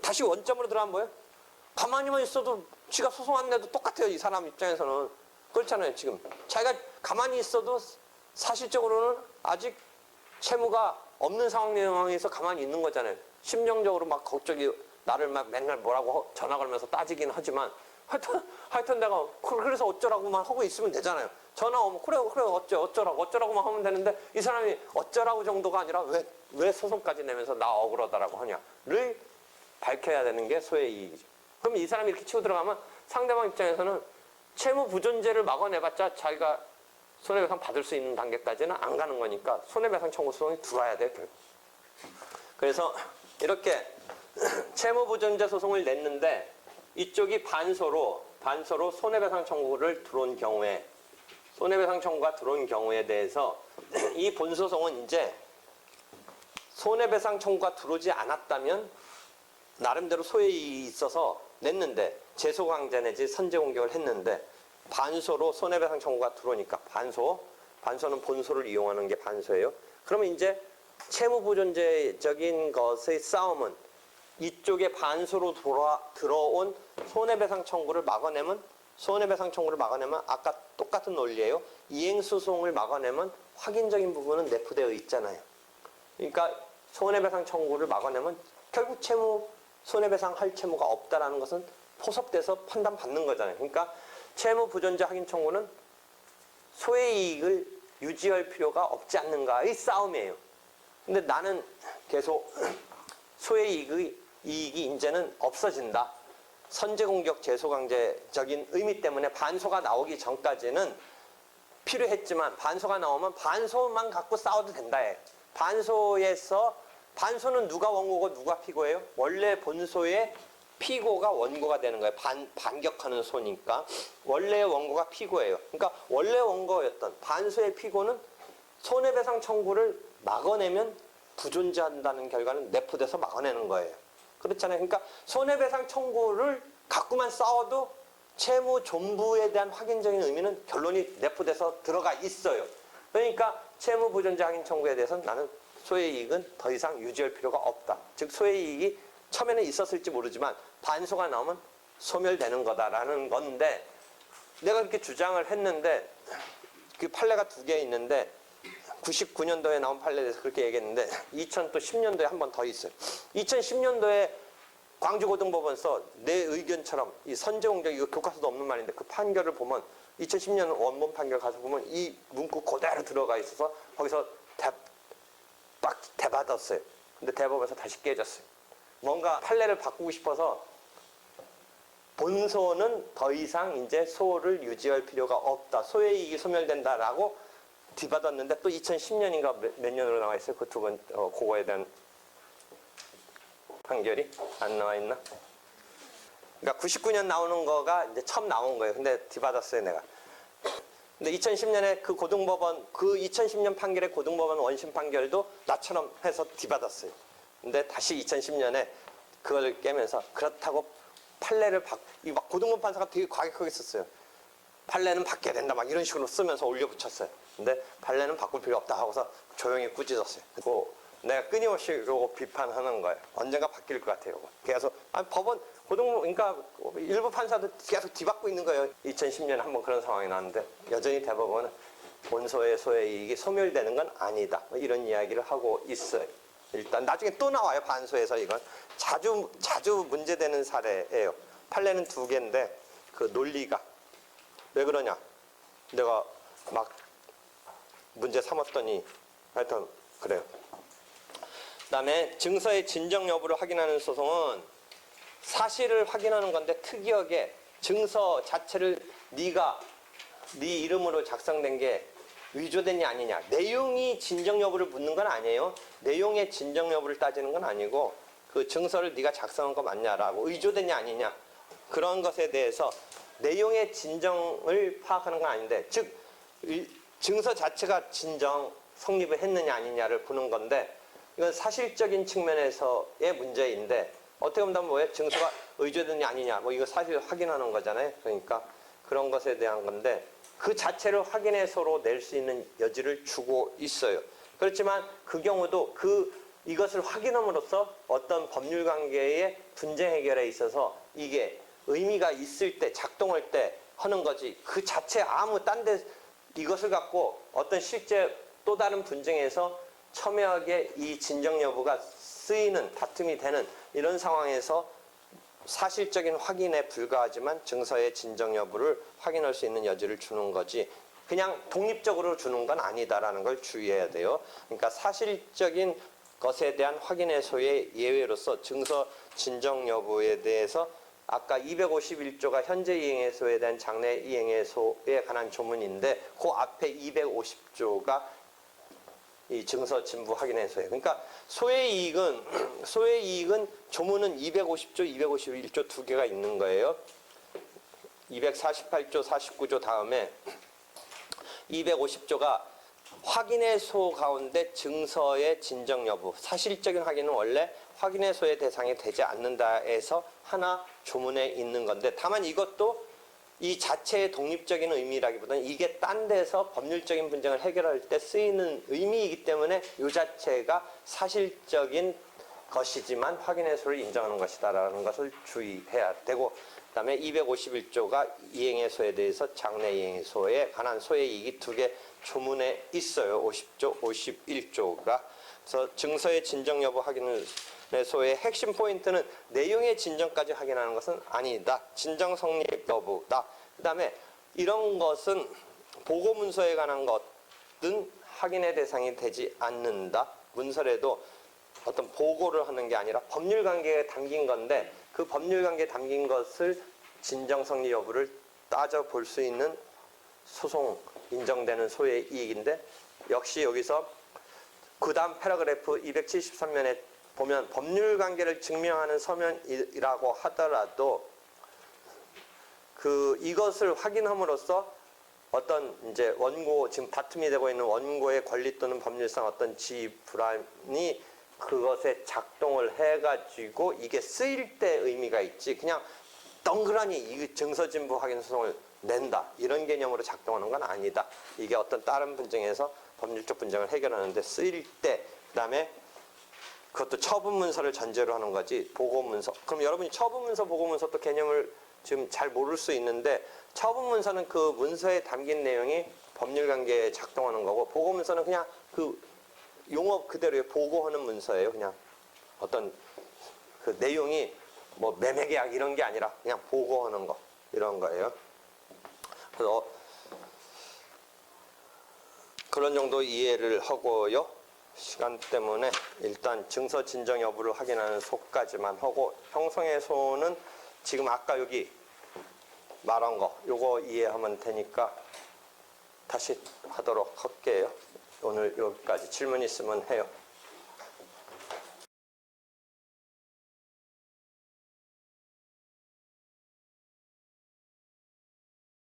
다시 원점으로 들어가면 뭐예요? 가만히만 있어도 지가 소송 안 내도 똑같아요. 이 사람 입장에서는. 그렇잖아요. 지금 자기가 가만히 있어도 사실적으로는 아직 채무가 없는 상황에서 가만히 있는 거잖아요. 심정적으로 막 걱정이 나를 막 맨날 뭐라고 전화 걸면서 따지긴 하지만 하여튼 내가 그래서 어쩌라고만 하고 있으면 되잖아요. 전화 오면 그래 어쩌라고만 하면 되는데 이 사람이 어쩌라고 정도가 아니라 왜 소송까지 내면서 나 억울하다라고 하냐를 밝혀야 되는 게 소의 이익이죠. 그럼 이 사람이 이렇게 치고 들어가면 상대방 입장에서는 채무 부존재를 막아내봤자 자기가 손해배상 받을 수 있는 단계까지는 안 가는 거니까 손해배상 청구 소송이 들어와야 돼요. 결국. 그래서 이렇게 채무부존재 소송을 냈는데 이쪽이 반소로 손해배상 청구를 들어온 경우에 손해배상 청구가 들어온 경우에 대해서 이 본소송은 이제 손해배상 청구가 들어오지 않았다면 나름대로 소액이 있어서 냈는데 제소강제 내지 선제공격을 했는데 반소로 손해배상 청구가 들어오니까 반소는 본소를 이용하는 게 반소예요. 그러면 이제 채무부존재적인 것의 싸움은 이쪽에 반소로 들어온 손해배상 청구를 막아내면 아까 똑같은 논리예요. 이행소송을 막아내면 확인적인 부분은 내포되어 있잖아요. 그러니까 손해배상 청구를 막아내면 결국 손해배상 할 채무가 없다라는 것은 포섭돼서 판단받는 거잖아요. 그러니까 채무부존재 확인 청구는 소의 이익을 유지할 필요가 없지 않는가의 싸움이에요. 근데 나는 계속 소의 이익이 이제는 없어진다. 선제공격 제소강제적인 의미 때문에 반소가 나오기 전까지는 필요했지만 반소가 나오면 반소만 갖고 싸워도 된다. 반소에서 반소는 누가 원고고 누가 피고예요? 원래 본소의 피고가 원고가 되는 거예요. 반격하는 소니까 원래의 원고가 피고예요. 그러니까 원래 원고였던 반소의 피고는 손해배상 청구를 막아내면 부존재한다는 결과는 내포돼서 막아내는 거예요. 그렇잖아요. 그러니까 손해배상 청구를 갖고만 싸워도 채무 존부에 대한 확인적인 의미는 결론이 내포돼서 들어가 있어요. 그러니까 채무 부존재 확인 청구에 대해서는 나는 소의 이익은 더 이상 유지할 필요가 없다. 즉 소의 이익이 처음에는 있었을지 모르지만 반소가 나오면 소멸되는 거다라는 건데, 내가 그렇게 주장을 했는데 그 판례가 두 개 있는데 99년도에 나온 판례에 대해서 그렇게 얘기했는데 2010년도에 한 번 더 있어요. 2010년도에 광주고등법원서 내 의견처럼 이 선제공정, 이거 교과서도 없는 말인데 그 판결을 보면 2010년 원본 판결 가서 보면 이 문구 그대로 들어가 있어서 거기서 대받았어요. 근데 대법원에서 다시 깨졌어요. 뭔가 판례를 바꾸고 싶어서 본소는 더 이상 이제 소를 유지할 필요가 없다. 소의 이익이 소멸된다라고 뒤받았는데 또 2010년인가 몇 년으로 나와 있어요. 그 두 번, 그거에 대한 판결이 안 나와 있나? 그러니까 99년 나오는 거가 이제 처음 나온 거예요. 근데 뒤받았어요, 내가. 근데 2010년에 그 고등법원, 그 2010년 판결의 고등법원 원심 판결도 나처럼 해서 뒤받았어요. 근데 다시 2010년에 그걸 깨면서 그렇다고 판례를 이 막 고등법원 판사가 되게 과격하게 썼어요. 판례는 바뀌어야 된다 막 이런 식으로 쓰면서 올려붙였어요. 근데 판례는 바꿀 필요 없다 하고서 조용히 꾸짖었어요. 그리고 내가 끊임없이 이러고 비판하는 거예요. 언젠가 바뀔 것 같아요. 계속 법원 고등법원, 그러니까 일부 판사도 계속 뒤받고 있는 거예요. 2010년에 한번 그런 상황이 나왔는데 여전히 대법원은 본소의 소의 이익이 소멸되는 건 아니다. 뭐 이런 이야기를 하고 있어요. 일단 나중에 또 나와요. 반소에서. 이건 자주 문제되는 사례예요. 판례는 두 개인데 그 논리가 왜 그러냐, 내가 막 문제 삼았더니 하여튼 그래요. 그 다음에 증서의 진정 여부를 확인하는 소송은 사실을 확인하는 건데 특이하게 증서 자체를 네 이름으로 작성된 게 위조됐냐 아니냐, 내용이 진정 여부를 묻는 건 아니에요. 내용의 진정 여부를 따지는 건 아니고 그 증서를 네가 작성한 거 맞냐라고, 의조됐냐 아니냐 그런 것에 대해서 내용의 진정을 파악하는 건 아닌데, 즉 증서 자체가 진정 성립을 했느냐 아니냐를 보는 건데 이건 사실적인 측면에서의 문제인데 어떻게 보면 뭐예요? 증서가 의조됐냐 아니냐 뭐 이거 사실 확인하는 거잖아요. 그러니까 그런 것에 대한 건데 그 자체를 확인해서로 낼 수 있는 여지를 주고 있어요. 그렇지만 그 경우도 이것을 확인함으로써 어떤 법률 관계의 분쟁 해결에 있어서 이게 의미가 있을 때, 작동할 때 하는 거지, 그 자체 아무 딴 데 이것을 갖고 어떤 실제 또 다른 분쟁에서 첨예하게 이 진정 여부가 쓰이는, 다툼이 되는 이런 상황에서 사실적인 확인에 불과하지만 증서의 진정 여부를 확인할 수 있는 여지를 주는 거지 그냥 독립적으로 주는 건 아니다라는 걸 주의해야 돼요. 그러니까 사실적인 것에 대한 확인해소의 예외로서 증서 진정 여부에 대해서 아까 251조가 현재 이행해소에 대한 장래 이행해소에 관한 조문인데 그 앞에 250조가 이 증서 진부 확인해소예요. 그러니까 소의 이익은 조문은 250조, 251조 두 개가 있는 거예요. 248조, 49조 다음에 250조가 확인해소 가운데 증서의 진정 여부, 사실적인 확인은 원래 확인해소의 대상이 되지 않는다에서 하나 조문에 있는 건데, 다만 이것도 이 자체의 독립적인 의미라기보다는 이게 딴 데서 법률적인 분쟁을 해결할 때 쓰이는 의미이기 때문에 이 자체가 사실적인 것이지만 확인해소를 인정하는 것이다라는 것을 주의해야 되고, 그 다음에 251조가 이행해소에 대해서 장래 이행해소에 관한 소의 이익이 두 개 조문에 있어요. 50조, 51조가. 그래서 증서의 진정 여부 확인해소의 핵심 포인트는 내용의 진정까지 확인하는 것은 아니다. 진정 성립 여부다. 그 다음에 이런 것은 보고문서에 관한 것은 확인의 대상이 되지 않는다. 문서라도 어떤 보고를 하는 게 아니라 법률관계에 담긴 건데 그 법률관계에 담긴 것을 진정 성립 여부를 따져볼 수 있는 소송 인정되는 소의 이익인데, 역시 여기서 그 다음 패러그래프 273면에 보면 법률 관계를 증명하는 서면이라고 하더라도 이것을 확인함으로써 어떤 이제 원고, 지금 다툼이 되고 있는 원고의 권리 또는 법률상 어떤 지위 불안이 그것에 작동을 해가지고 이게 쓰일 때 의미가 있지. 그냥 덩그러니 이 증서진부 확인 소송을 낸다. 이런 개념으로 작동하는 건 아니다. 이게 어떤 다른 분쟁에서 법률적 분쟁을 해결하는데 쓰일 때, 그 다음에 그것도 처분문서를 전제로 하는 거지. 보고문서. 그럼 여러분이 처분문서, 보고문서 또 개념을 지금 잘 모를 수 있는데, 처분문서는 그 문서에 담긴 내용이 법률관계에 작동하는 거고, 보고문서는 그냥 그 용어 그대로의 보고하는 문서예요. 그냥 어떤 그 내용이 뭐 매매계약 이런 게 아니라 그냥 보고하는 거, 이런 거예요. 그래서 그런 정도 이해를 하고요. 시간 때문에 일단 증서 진정 여부를 확인하는 소까지만 하고, 형성의소는 지금 아까 여기 말한 거 요거 이해하면 되니까 다시 하도록 할게요. 오늘 여기까지 질문 있으면 해요.